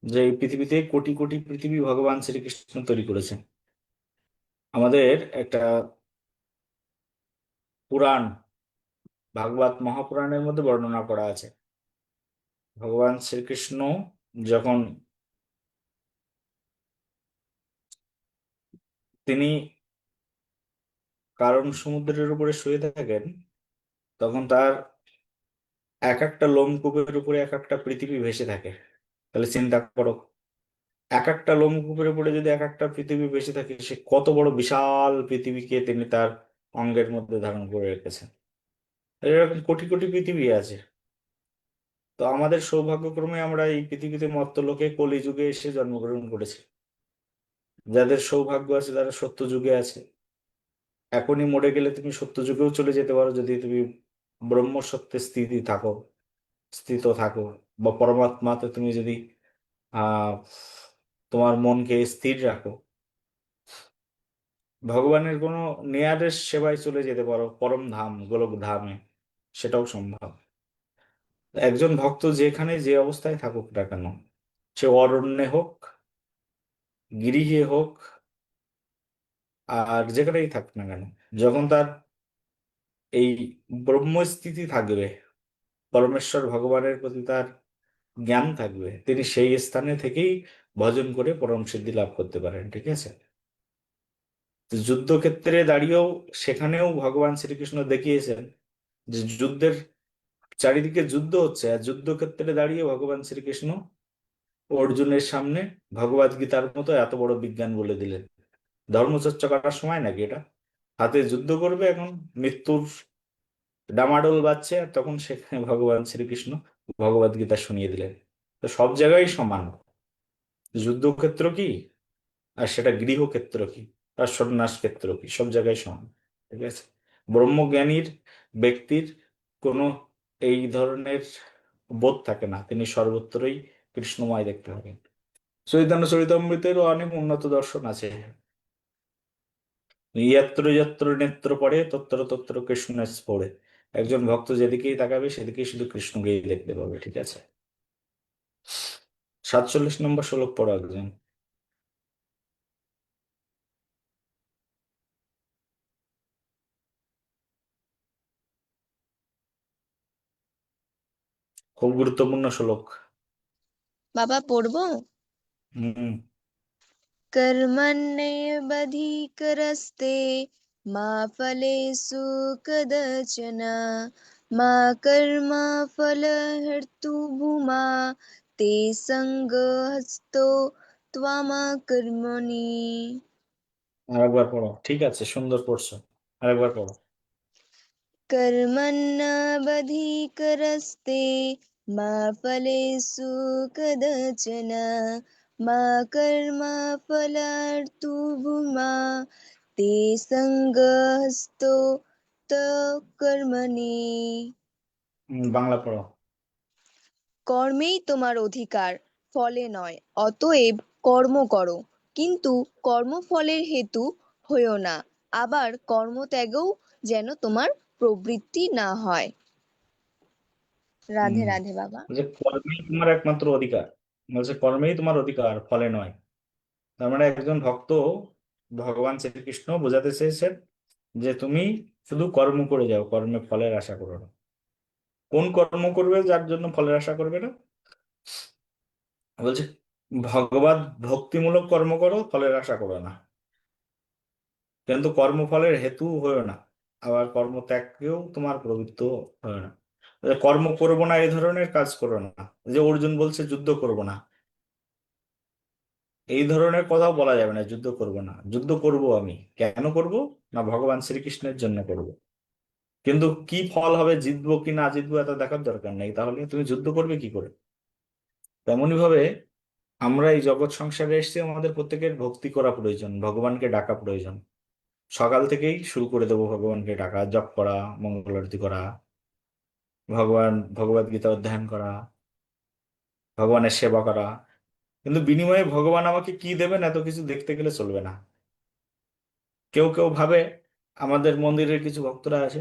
যে এই পৃথিবীতে কোটি কোটি পৃথিবী ভগবান শ্রীকৃষ্ণ তৈরি করেছেন। আমাদের একটা পুরাণ, ভাগবত মহাপুরাণের মধ্যে বর্ণনা করা আছে, ভগবান শ্রীকৃষ্ণ যখন তিনি কারণ সমুদ্রের উপরে শুয়ে থাকেন, তখন তার এক একটা লোমকূপের উপরে এক একটা পৃথিবী ভেসে থাকে। তাহলে চিন্তা করো, এক একটা লোমকূপের উপরে যদি এক একটা পৃথিবী ভেসে থাকে, সে কত বড় বিশাল পৃথিবীকে তিনি তার অঙ্গের মধ্যে ধারণ করে রেখেছেন। এরকম কোটি কোটি পৃথিবী আছে। তো আমাদের সৌভাগ্যক্রমে আমরা এই পৃথিবীতে মর্ত্যলোকে কলিযুগে এসে জন্মগ্রহণ করেছি। যাদের সৌভাগ্য আছে তারা সত্য যুগে আছে। এখনই মরে গেলে তুমি সত্য যুগেও চলে যেতে পারো, যদি তুমি ব্রহ্ম সত্যে স্থিত থাকো, বা পরমাত্মাতে তুমি যদি আহ তোমার মনকে স্থির রাখো, ভগবানের কোনো নেয়ারের সেবায় চলে যেতে পারো, পরম ধাম গোলক ধামে, সেটাও সম্ভব। একজন ভক্ত যেখানে যে অবস্থায় থাকুক না কেন, সে অরণ্যে হোক, গৃহে হোক, আর যেখানেই থাকুক না কেন, যখন তার এই ব্রহ্মস্থিতি থাকবে, পরমেশ্বর ভগবানের প্রতি তার জ্ঞান থাকবে, তিনি সেই স্থানে থেকেই ভজন করে পরম সিদ্ধি লাভ করতে পারেন। ঠিক আছে? তো যুদ্ধক্ষেত্রে দাঁড়িয়েও সেখানেও ভগবান শ্রীকৃষ্ণ দেখিয়েছেন যে যুদ্ধের চারিদিকে যুদ্ধ হচ্ছে, আর যুদ্ধক্ষেত্রে দাঁড়িয়ে ভগবান শ্রীকৃষ্ণ অর্জুনের সামনে ভগবদ গীতার মতো এত বড় বিজ্ঞান বলে দিলেন। ধর্মচর্চা করার সময় নাকি এটা? হাতে যুদ্ধ করবে, এখন মৃত্যুর ডামাডোল বাজছে, আর তখন সেখানে ভগবান শ্রীকৃষ্ণ ভগবদ গীতা শুনিয়ে দিলেন। তো সব জায়গায় সমান, যুদ্ধক্ষেত্র কি আর সেটা গৃহক্ষেত্র কি আর সন্ন্যাস ক্ষেত্র কি, সব জায়গায় সমান। ঠিক আছে? ব্রহ্মজ্ঞানীর ব্যক্তির কোনো এই ধরনের বোধ থাকে না, তিনি সর্বত্রই কৃষ্ণময় দেখতে পাবেন। চৈতন্য চরিতামৃতেরও অনেক উন্নত দর্শন আছে। যত্র যত্র নেত্র পড়ে তত্র তত্র কৃষ্ণ পড়ে। একজন ভক্ত যেদিকেই তাকাবে সেদিকেই শুধু কৃষ্ণকেই দেখতে পাবে। ঠিক আছে? 47 নম্বর শ্লোক পড়ো একজন। খুব গুরুত্বপূর্ণ শ্লোক। বাবা পড়বো? হম कर्मण्येवाधिकारस्ते मा फलेषु कदाचन मा कर्मफलहेतुर्भूमा ते सङ्गहस्तो त्वमा कर्मणि। আরেকবার পড়ো। ঠিক আছে, সুন্দর পড়ছো, আরেকবার পড়ো। कर्मण्येवाधिकारस्ते मा फलेषु कदाचन मा कर्मफलहेतुर्भूमा ते सङ्गहस्तो कर्मणि। বাংলা পড়ো। কর্মেই তোমার অধিকার, ফলে নয়, অতএব কর্ম করো, কিন্তু কর্মফলের হেতু হইও না, আবার কর্মত্যাগেও যেন তোমার প্রবৃত্তি না হয়। রাধে হম রাধে বাবা। যে কর্মেই তোমার একমাত্র অধিকার, বলছে কর্মেই তোমার অধিকার, ফলে নয়। তার মানে একজন ভক্ত, ভগবান শ্রীকৃষ্ণ বোঝাতে চেয়েছেন যে তুমি শুধু কর্ম করে যাও, কর্মে ফলের আশা করো না। কোন কর্ম করবে যার জন্য ফলের আশা করবে না? বলছে ভগবত ভক্তিমূলক কর্ম করো, ফলের আশা করো না, কিন্তু কর্মফলের হেতু হয়েও না, আবার কর্মত্যাগকেও তোমার প্রবৃত্ত হয় না। কর্ম করবো না এই ধরনের কাজ করো না। যে অর্জুন বলছে যুদ্ধ করব না, এই ধরনের কথাও বলা যাবে না, যুদ্ধ করব না। যুদ্ধ করব আমি, কেন করব? না ভগবান শ্রীকৃষ্ণের জন্য করব। কিন্তু কি ফল হবে, জিতবো কি না জিতবো এত দেখার দরকার নেই, তাহলে তুমি যুদ্ধ করবে কি করে? তেমনি ভাবে আমরা এই জগৎ সংসারে এসেছি, আমাদের প্রত্যেকের ভক্তি করা প্রয়োজন, ভগবানকে ডাকা প্রয়োজন। সকাল থেকেই শুরু করে দেবো ভগবানকে ডাকা, জপ করা, মঙ্গল আরতি করা, ভগবদ গীতা অধ্যয়ন করা, ভগবানের সেবা করা। কিন্তু বিনিময়ে ভগবান আমাকে কি দেবেন এত কিছু দেখতে গেলে চলবে না। কেউ কেউ ভাবে, আমাদের মন্দিরের কিছু ভক্তরা আছে,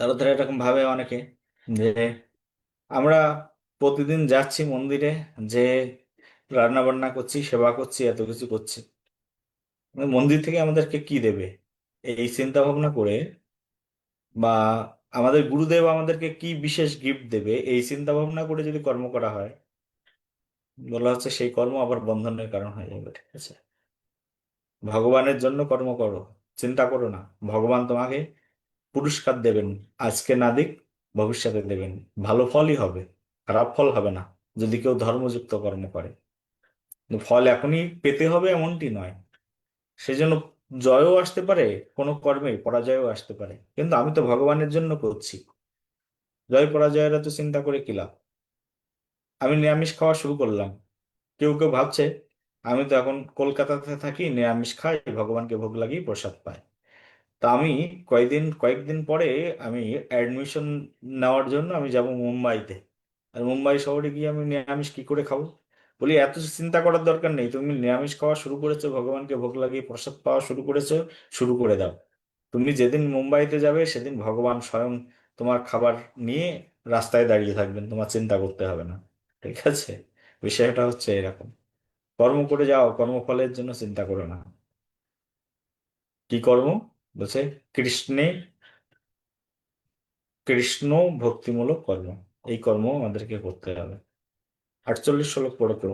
তারা ধরে এরকম ভাবে অনেকে, যে আমরা প্রতিদিন যাচ্ছি মন্দিরে, যে রান্না বান্না করছি, সেবা করছি, এত কিছু করছি, মন্দির থেকে আমাদেরকে কি দেবে এই চিন্তা ভাবনা করে, বা আমাদের গুরুদেব আমাদেরকে কি বিশেষ গিফট দেবে এই চিন্তা ভাবনা করে যদি কর্ম করা হয়, বলা হচ্ছে সেই কর্ম আবার বন্ধনের কারণ হয়ে যাবে। ঠিক আছে, ভগবানের জন্য কর্ম করো, চিন্তা করো না, ভগবান তোমাকে পুরস্কার দেবেন, আজকে না দিক ভবিষ্যতে দেবেন, ভালো ফলই হবে, খারাপ ফল হবে না যদি কেউ ধর্মযুক্ত কর্ম করে। কিন্তু ফল এখনই পেতে হবে এমনটি নয়। সেজন্য জয়ও আসতে পারে কোনো কর্মে, পরাজয়ও আসতে পারে, কিন্তু আমি তো ভগবানের জন্য করছি, জয় পরাজয়ের তো চিন্তা করে কি লাভ? আমি নিরামিষ খাওয়া শুরু করলাম, কেউ কেউ ভাবছে আমি তো এখন কলকাতাতে থাকি, নিরামিষ খাই, ভগবানকে ভোগ লাগিয়ে প্রসাদ পাই। তা আমি কয়েকদিন পরে আমি অ্যাডমিশন নেওয়ার জন্য আমি যাব মুম্বাইতে। আর মুম্বাই শহরে গিয়ে আমি নিরামিষ কি করে খাবো? বলি এত চিন্তা করার দরকার নেই, তুমি নিরামিষ খাওয়া শুরু করেছো, ভগবানকে ভোগ লাগিয়ে প্রসাদ পাওয়া শুরু করেছো, শুরু করে দাও। তুমি যেদিন মুম্বাইতে যাবে সেদিন ভগবান স্বয়ং তোমার খাবার নিয়ে রাস্তায় দাঁড়িয়ে থাকবেন, তোমার চিন্তা করতে হবে না। ঠিক আছে, বিষয়টা হচ্ছে এরকম। কর্ম করে যাও, কর্মফলের জন্য চিন্তা করো না। কি কর্ম? বলছে কৃষ্ণে কৃষ্ণ ভক্তিমূলক কর্ম, এই কর্ম আমাদেরকে করতে হবে। 48 শ্লোক পড়ো তো।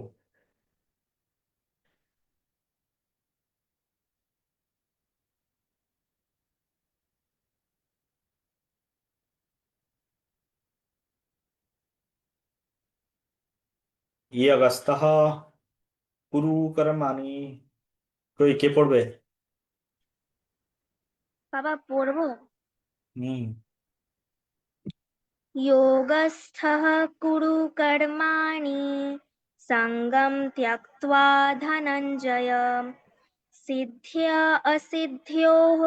ইয়াগাস্তাহ কুরু কর্মাণি। কই কে পড়বে? বাবা পড়বো। হুম। योगस्थः कुरु कर्माणि सङ्गं त्यक्त्वा धनञ्जय सिद्ध्या असिद्ध्योः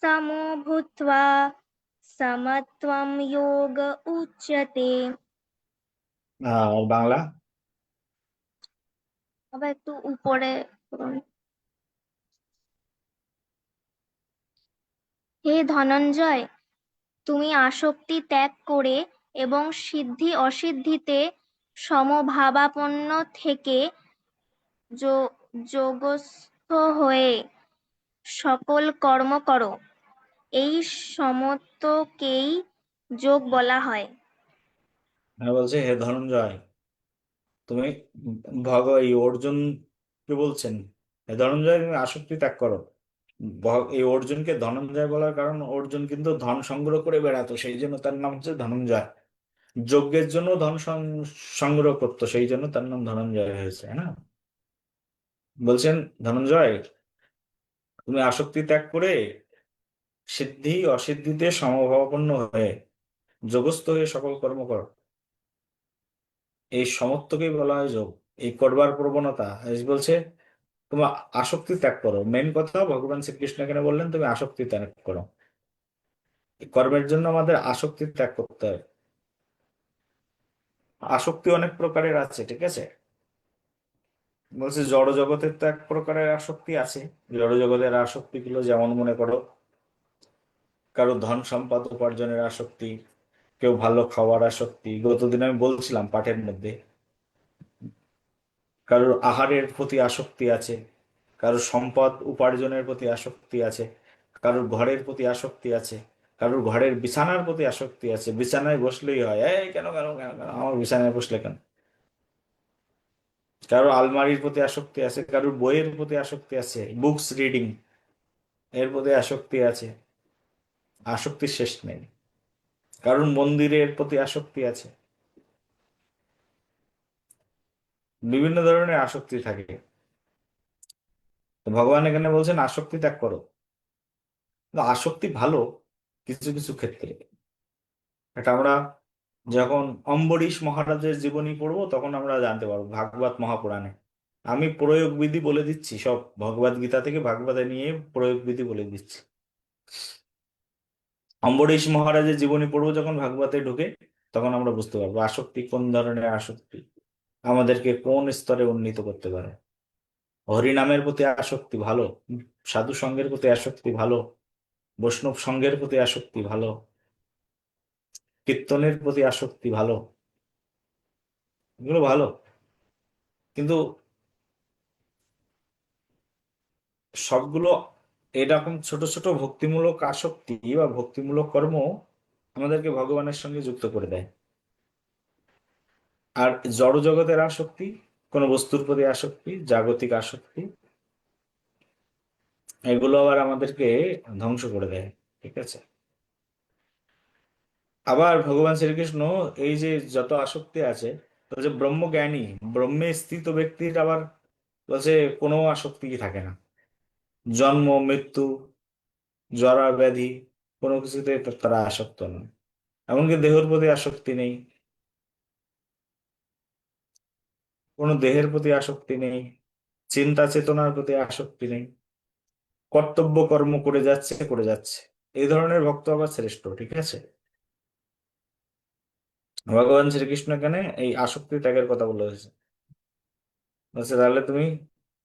समो भूत्वा समत्वं योग उच्यते। আর বাংলা? বাবা একটু উপরে করুন। হে ধনঞ্জয়, তুমি আসক্তি ত্যাগ করে এবং সিদ্ধি অসিদ্ধিতে সমভাবাপন্ন থেকে যোগস্থ হয়ে সকল কর্ম করো, এই সমত্বকেই যোগ বলা হয়। হ্যাঁ, বলছে হে ধনঞ্জয়, তুমি এই অর্জুন কে বলছেন, হে ধনঞ্জয় তুমি আসক্তি ত্যাগ করো। এই অর্জুনকে ধনঞ্জয় বলার কারণ, অর্জুন কিন্তু ধন সংগ্রহ করে বেড়াতো, সেই জন্য তার নাম হচ্ছে ধনঞ্জয়। যজ্ঞের জন্য ধন সংগ্রহ করতো, সেই জন্য তার নাম ধনঞ্জয় হয়েছে, না? বলছেন ধনঞ্জয়, তুমি আসক্তি ত্যাগ করে সিদ্ধি অসিদ্ধিতে সমভাবাপন্ন হয়ে যোগস্থ হয়ে সকল কর্ম করো, এই সমত্বকেই বলা হয় যোগ। এই করবার প্রবণতা বলছে তুমি আসক্তি ত্যাগ করো। মেন কথা ভগবান শ্রীকৃষ্ণ এখানে বললেন তুমি আসক্তি ত্যাগ করো। এই কর্মের জন্য আমাদের আসক্তি ত্যাগ করতে হয়। আসক্তি অনেক প্রকারের আছে, ঠিক আছে? বলছে জড় জগতের তো এক প্রকারের আসক্তি আছে। জড় জগতের আসক্তি গুলো যেমন মনে করো, কারো ধন সম্পদ উপার্জনের আসক্তি, কেউ ভালো খাওয়ার আসক্তি, গতদিন আমি বলছিলাম পাঠের মধ্যে, কারোর আহারের প্রতি আসক্তি আছে, কারোর সম্পদ উপার্জনের প্রতি আসক্তি আছে, কারোর ঘরের প্রতি আসক্তি আছে, কারোর ঘরের বিছানার প্রতি আসক্তি আছে, বিছানায় বসলেই হয় এই কেন কেন কেন কেন আমার বিছানায় বসলে কেন। কারোর আলমারির প্রতি আসক্তি আছে, কারোর বইয়ের প্রতি আসক্তি আছে, বুকস রিডিং এর প্রতি আসক্তি আছে, আসক্তির শেষ নেই। কারোর মন্দিরের প্রতি আসক্তি আছে, বিভিন্ন ধরনের আসক্তি থাকে। তো ভগবান এখানে বলছেন আসক্তি ত্যাগ করো। কিন্তু আসক্তি ভালো, কিছু কিছু ক্ষেত্রে। এটা আমরা যখন অম্বরীশ মহারাজের জীবনী পড়বো তখন আমরা জানতে পারবো ভাগবত মহাপুরাণে। আমি প্রয়োগ বিধি বলে দিচ্ছি, সব ভগবদ গীতা থেকে ভাগবতে নিয়ে প্রয়োগ বিধি বলে দিচ্ছি। অম্বরীশ মহারাজের জীবনী পড়বো যখন ভাগবতে ঢুকে, তখন আমরা বুঝতে পারবো আসক্তি কোন ধরনের আসক্তি আমাদেরকে কোন স্তরে উন্নীত করতে পারে। হরিনামের প্রতি আসক্তি ভালো, সাধু সঙ্গের প্রতি আসক্তি ভালো, বৈষ্ণব সঙ্গের প্রতি আসক্তি ভালো, কীর্তনের প্রতি আসক্তি ভালো, এগুলো ভালো। কিন্তু সবগুলো এরকম ছোট ছোট ভক্তিমূলক আসক্তি বা ভক্তিমূলক কর্ম আমাদেরকে ভগবানের সঙ্গে যুক্ত করে দেয়। আর জড় জগতের আসক্তি, কোনো বস্তুর প্রতি আসক্তি, জাগতিক আসক্তি, এগুলো আবার আমাদেরকে ধ্বংস করে দেয়। ঠিক আছে। আবার ভগবান শ্রীকৃষ্ণ এই যে যত আসক্তি আছে, তো যে ব্রহ্মজ্ঞানী ব্রহ্মে স্থিত ব্যক্তির আবার বলছে কোনো আসক্তি থাকে না। জন্ম মৃত্যু জরা ব্যাধি কোনো কিছুতে তারা আসক্ত নয়। এমনকি দেহের প্রতি আসক্তি নেই, কোনো দেহের প্রতি আসক্তি নেই, চিন্তা চেতনার প্রতি আসক্তি নেই, কর্তব্য কর্ম করে যাচ্ছে। এই ধরনের ভক্ত আবার শ্রেষ্ঠ। ঠিক আছে। ভগবান শ্রীকৃষ্ণ এখানে এই আসক্তি ত্যাগের কথা বলা হয়েছে। বলছে তাহলে তুমি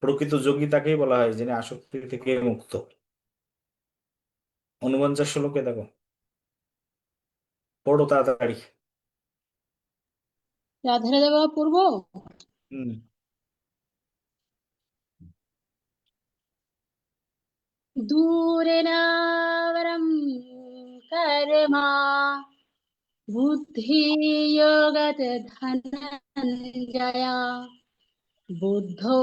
প্রকৃত যোগী তাকেই বলা হয় যিনি আসক্তি থেকে মুক্ত। 49 শ্লোকে দেখো, পড়ো তাড়াতাড়ি। রাধে রাধে বাবা পূর্ব হম। दूरेणावरं कर्मा बुद्धियोगत धनञ्जया बुद्धौ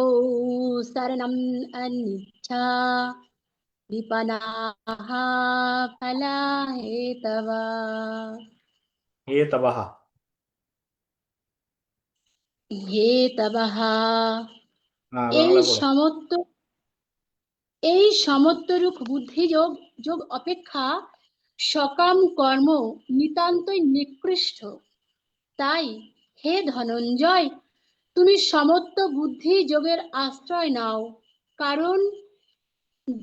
शरणम् अनिच्छा विपन्नाः फलहेतवा হে তবাহা। हेतवः হ্যাঁ, এই বাংলা পড়ো। সমত্ব এই সমত্বরূপ বুদ্ধিযোগ যোগ অপেক্ষা সকাম কর্ম নিতান্তই নিকৃষ্ট। তাই হে ধনঞ্জয়, তুমি সমত্ব বুদ্ধি যোগের আশ্রয় নাও, কারণ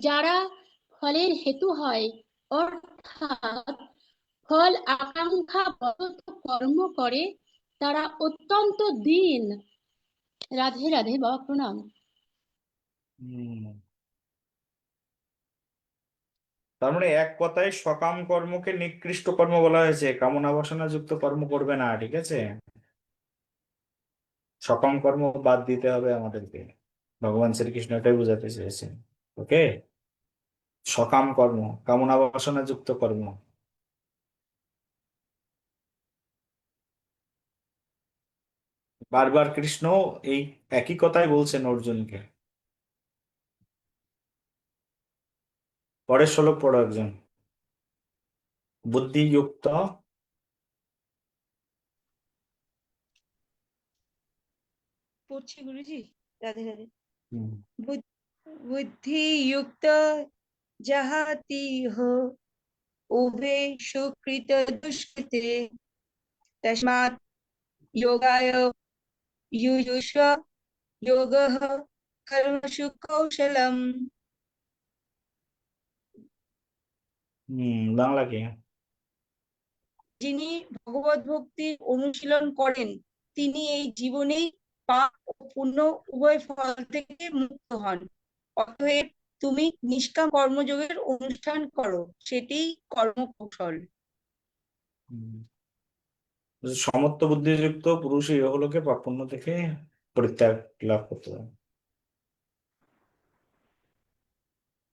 যারা ফলের হেতু হয়, অর্থাৎ ফল আকাঙ্ক্ষা বশত কর্ম করে, তারা অত্যন্ত দীন। রাধে রাধে বাবা প্রণাম। হম। তার মানে এক কথায় সকাম কর্মকে নিকৃষ্ট কর্ম বলা হয়েছে, কামনা বাসনা যুক্ত কর্ম করবে না। ঠিক আছে। সকাম কর্ম বাদ দিতে হবে আমাদেরকে, ভগবান শ্রীকৃষ্ণ এটাই বোঝাতে চেয়েছেন। ওকে। সকাম কর্ম, কামনা বাসনা যুক্ত কর্ম। বারবার কৃষ্ণ এই একই কথাই বলছেন অর্জুনকে। পরের শ্লোক পড়ো একজন। বুদ্ধিযুক্ত। পড়ছি গুরুজি। রাধে রাধে। হুম। बुद्धि युक्त जहाति हो उभे सुकृत दुष्कृते तस्मात् योगाय युयुष्व योगः कर्मसु कौशलम्। বাংলা কি? যিনি ভগবত ভক্তির অনুশীলন করেন তিনি এই জীবনেই পাপ ও পুণ্য উভয় ফল থেকে মুক্ত হন। অতএব তুমি নিষ্কাম কর্মযোগের অনুষ্ঠান করো, সেটিই কর্মকৌশল। হুম। সমত্ব বুদ্ধিযুক্ত পুরুষ ইহলোকে পাপপুণ্য থেকে পরিত্যাগ লাভ করতে পারে।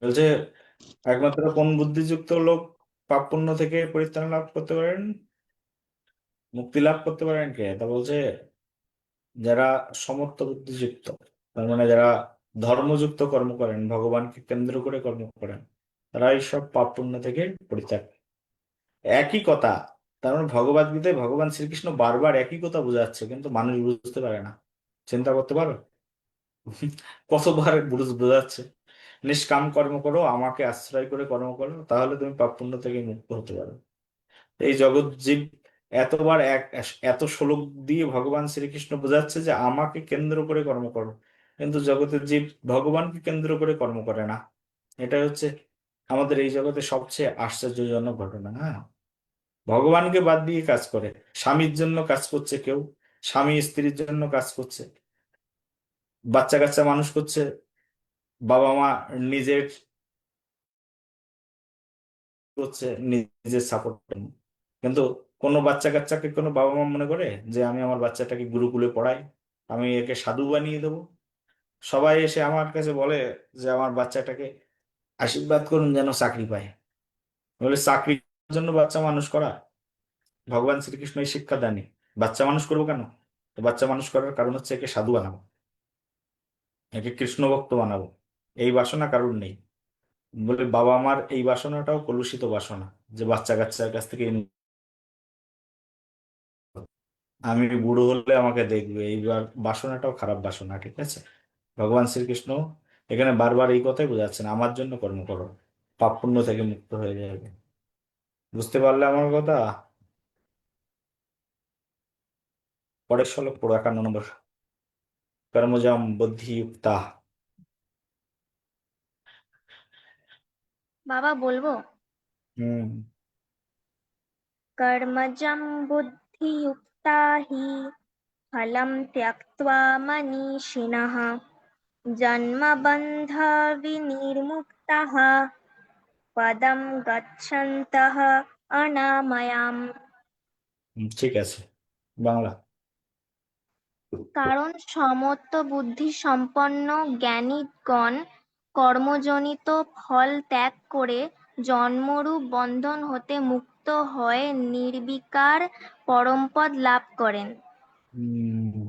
বলছে একমাত্র কোন বুদ্ধিযুক্ত লোক পাপপুণ্য থেকে পরিত্রাণ লাভ করতে পারেন, মুক্তি লাভ করতে পারেন কে? তা বলছে যারা সমত্ব বুদ্ধিযুক্ত, তার মানে যারা ধর্মযুক্ত কর্ম করেন, ভগবানকে কেন্দ্র করে কর্ম করেন, তারা এইসব পাপ পুণ্য থেকে পরিত্যাগ। একই কথা। তার মানে ভগবদ গীতায় ভগবান শ্রীকৃষ্ণ বারবার একই কথা বোঝাচ্ছে, কিন্তু মানুষ বুঝতে পারে না। চিন্তা করতে পারো কতবার বোঝাচ্ছে। নিষ্কাম কর্ম করো, আমাকে আশ্রয় করে কর্ম করো, তাহলে তুমি পাপ পুণ্য থেকে মুক্ত হতে পারো। এই জগৎ জীব এতবার এত শ্লোক দিয়ে ভগবান শ্রীকৃষ্ণ বোঝাচ্ছে যে আমাকে কেন্দ্র করে কর্ম করো, কিন্তু জগতের জীব ভগবানকে কেন্দ্র করে কর্ম করে না। এটা হচ্ছে আমাদের এই জগতে সবচেয়ে আশ্চর্যজনক ঘটনা। হ্যাঁ, ভগবানকে বাদ দিয়ে কাজ করে, স্বামীর জন্য কাজ করছে কেউ, স্বামী স্ত্রীর জন্য কাজ করছে, বাচ্চা কাচ্চা মানুষ করছে, বাবা মা নিজের করছে নিজের সাপোর্ট। কিন্তু কোনো বাচ্চা কাচ্চাকে কোনো বাবা মা মনে করে যে আমি আমার বাচ্চাটাকে গুরুকুলে পড়াই, আমি একে সাধু বানিয়ে দেবো? সবাই এসে আমার কাছে বলে যে আমার বাচ্চাটাকে আশীর্বাদ করুন যেন চাকরি পায়। বলে চাকরির জন্য বাচ্চা মানুষ করা? ভগবান শ্রীকৃষ্ণ এই শিক্ষা দেননি। বাচ্চা মানুষ করবো কেন? তো বাচ্চা মানুষ করার কারণ হচ্ছে একে সাধু বানাবো, একে কৃষ্ণ ভক্ত বানাবো। এই বাসনা কারণ নেই। বলে বাবা মার এই বাসনাটাও কলুষিত বাসনা, যে বাচ্চা কাচ্চার কাছ থেকে আমি বুড়ো হলে আমাকে দেখবে, এইবার বাসনাটাও খারাপ বাসনা। ঠিক আছে, ভগবান শ্রীকৃষ্ণ এখানে বারবার এই কথাই বোঝাচ্ছেন, আমার জন্য কর্ম করো, পাপ পুণ্য থেকে মুক্ত হয়ে যাবে। বুঝতে পারলে আমার কথা? পরের শ্লোক পড়ো, 51 নম্বর। কর্মজাম বুদ্ধিযুক্তা। বাবা বলবো? হুম। কর্মজম বুদ্ধিযুক্তা হি ফলম ত্যক্ত্বা মনীষিণঃ জন্মবন্ধ বিনির্মুক্তাঃ পদম গচ্ছন্তঃ অনাময়াম। ঠিক আছে, বাংলা। কারণ সমত্ব বুদ্ধি সম্পন্ন জ্ঞানীগণ কর্মজনিত ফল ত্যাগ করে জন্মরূপ বন্ধন হতে মুক্ত হয়ে নির্বিকার পরমপদ লাভ করেন। হুম,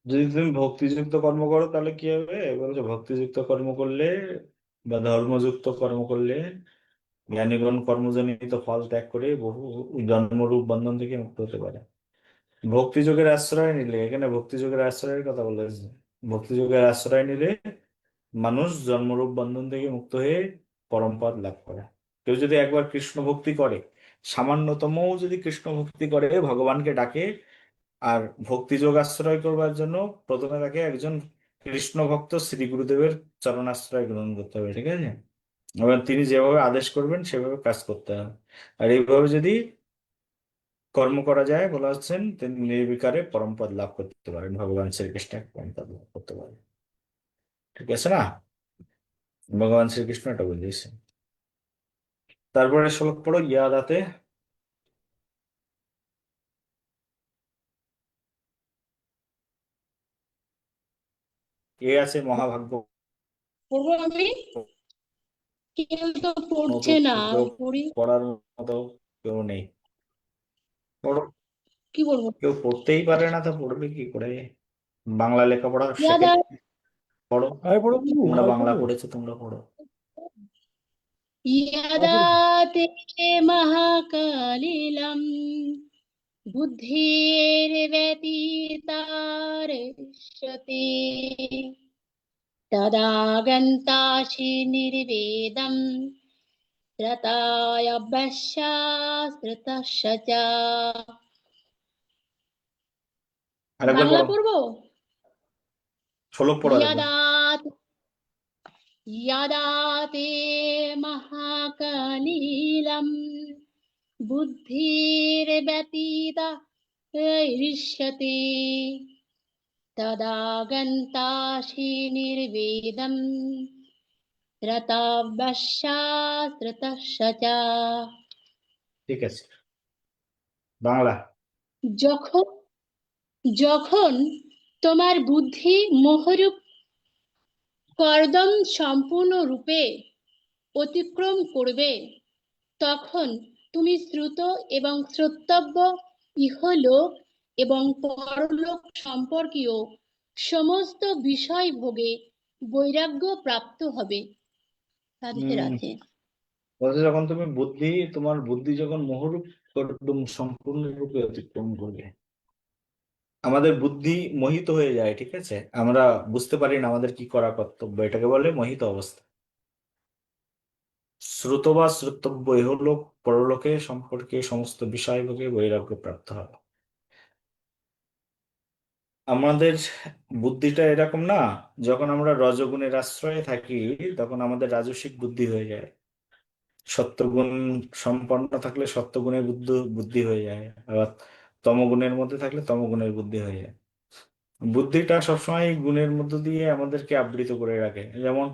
যদি তুমি ভক্তিযুক্ত কর্ম করো তাহলে কি হবে বলছো? ভক্তিযুক্ত কর্ম করলে বা ধর্মযুক্ত কর্ম করলে জ্ঞানীগণ কর্মজনিত ফল ত্যাগ করে বহু জন্মরূপ বন্ধন থেকে মুক্ত হতে পারে। ভক্তিযোগের আশ্রয় নিলে, এখানে ভক্তিযোগের আশ্রয়ের কথা বলেছে, ভক্তিযোগের আশ্রয় নিলে মানুষ জন্মরূপ বন্ধন থেকে মুক্ত হয়ে পরমপদ লাভ করে। কেউ যদি একবার কৃষ্ণ ভক্তি করে, সামান্যতম যদি কৃষ্ণ ভক্তি করে, ভগবানকে ডাকে, আর ভক্তিযোগ আশ্রয় করবার জন্য প্রথমে তাকে একজন কৃষ্ণ ভক্ত শ্রী গুরুদেবের চরণাশ্রয় গ্রহণ করতে হবে। ঠিক আছে, এবার তিনি যেভাবে আদেশ করবেন সেভাবে কাজ করতে হবে। আর এইভাবে যদি কর্ম করা যায়, বলা হচ্ছেন তিনি নির্বিকারে পরমপদ লাভ করতে পারেন, ভগবান শ্রীকৃষ্ণের পরমপদ লাভ করতে পারেন। ঠিক আছে না? ভগবান শ্রীকৃষ্ণ এটা বুঝিয়েছেন। তারপরে শ্লোক পড়ো, ইয়াদাতে। এ আছে মহাভাগ্য, পড়বো আমি? কেউ তো মতো পড়ছে না, কেউ পড়ি। পড়ার মতো কেউ নেই। পড়ো। কি বলবো? কেউ পড়তেই পারে না, তো পড়বে কি করে? বাংলা লেখাপড়া শেখে। ইয়াদা পড়ো, আমি পড়ো তুমি, তোমরা আমি বাংলা পড়বো। পড়েছো, তোমরা পড়ো। আমি ইয়াদা পড়বো। তে মহাকালিলম বুদ্ধির্ব্যতীতারিষ্যতি তদা গন্তাসি নির্বেদম ত্রতায়ব্যস্যাস্ত্রতস্য চ। আরেকবার বাংলা পড়ো, পড়বো? শ্লোক পড়ো আরেকবার। ইয়াদা यदा ते महाकलिलं बुद्धिर्व्यतीतयिष्यति तदा गन्तासि निर्वेदं ত্রতাবশ্যস্ত্রতস্য চ। ঠিক আছে, বাংলা। যখন যখন তোমার বুদ্ধি মোহরূপ কর্দম সম্পূর্ণরূপে অতিক্রম করবে, তখন তুমি শ্রুত এবং শ্রোতব্য ইহলোক এবং পরলোক সম্পর্কীয় সমস্ত বিষয় ভোগে বৈরাগ্য প্রাপ্ত হবে। রাধে হম, রাধে। বলছে যখন তুমি বুদ্ধি, তোমার বুদ্ধি যখন মোহরূপ একদম সম্পূর্ণরূপে অতিক্রম করবে, আমাদের বুদ্ধি মোহিত হয়ে যায়, ঠিক আছে, আমরা বুঝতে পারি না আমাদের কি করা কর্তব্য, এটাকে বলে মোহিত অবস্থা। শ্রুত বা শ্রোতব্য ইহলোক পরলোকে সম্পর্কে সমস্ত বিষয় ভোগে বৈরাগ্য প্রাপ্ত হবে। আমাদের বুদ্ধিটা এরকম না, যখন আমরা রজগুণের আশ্রয়ে থাকি তখন আমাদের রাজসিক বুদ্ধি হয়ে যায়, সত্যগুণ সম্পন্ন থাকলে সত্যগুণের বুদ্ধি বুদ্ধি হয়ে যায়, আবার তমগুণের মধ্যে থাকলে তমগুণের বুদ্ধি হয়ে যায়। বুদ্ধিটা সবসময় গুণের মধ্য দিয়ে আমাদেরকে আবৃত করে রাখে, যেমন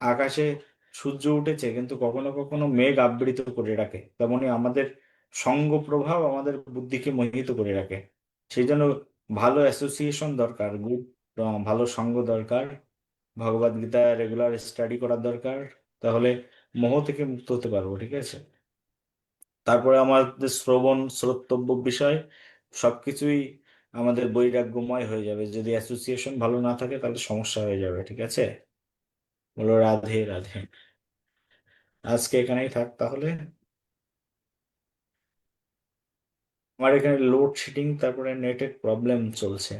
আকাশে সূর্য উঠেছে কিন্তু কখনো কখনো মেঘ আবৃত করে রাখে, তেমনি আমাদের সঙ্গ প্রভাব আমাদের বুদ্ধিকে মোহিত করে রাখে। সেই জন্য ভালো অ্যাসোসিয়েশন দরকার, ভালো সঙ্গ দরকার, ভগবদ গীতা রেগুলার স্টাডি করার দরকার, তাহলে মোহ থেকে মুক্ত হতে পারবো, ঠিক আছে। তারপরে আমাদের শ্রবণ শ্রোতব্য বিষয় সবকিছুই আমাদের বৈরাগ্যময় হয়ে যাবে, যদি অ্যাসোসিয়েশন ভালো না থাকে তাহলে সমস্যা হয়ে যাবে, ঠিক আছে। বলো রাধে রাধে। আজকে এখানেই থাক তাহলে। আমার এখানে লোডশেডিং, তারপরে নেটের প্রবলেম চলছে।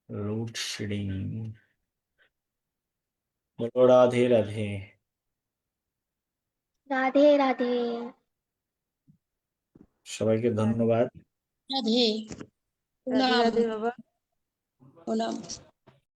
লোডশেডিং। বলো রাধে রাধে। রাধে রাধে। সবাইকে ধন্যবাদ। রাধে রাধে প্রণাম রাধে বাবা। প্রণাম।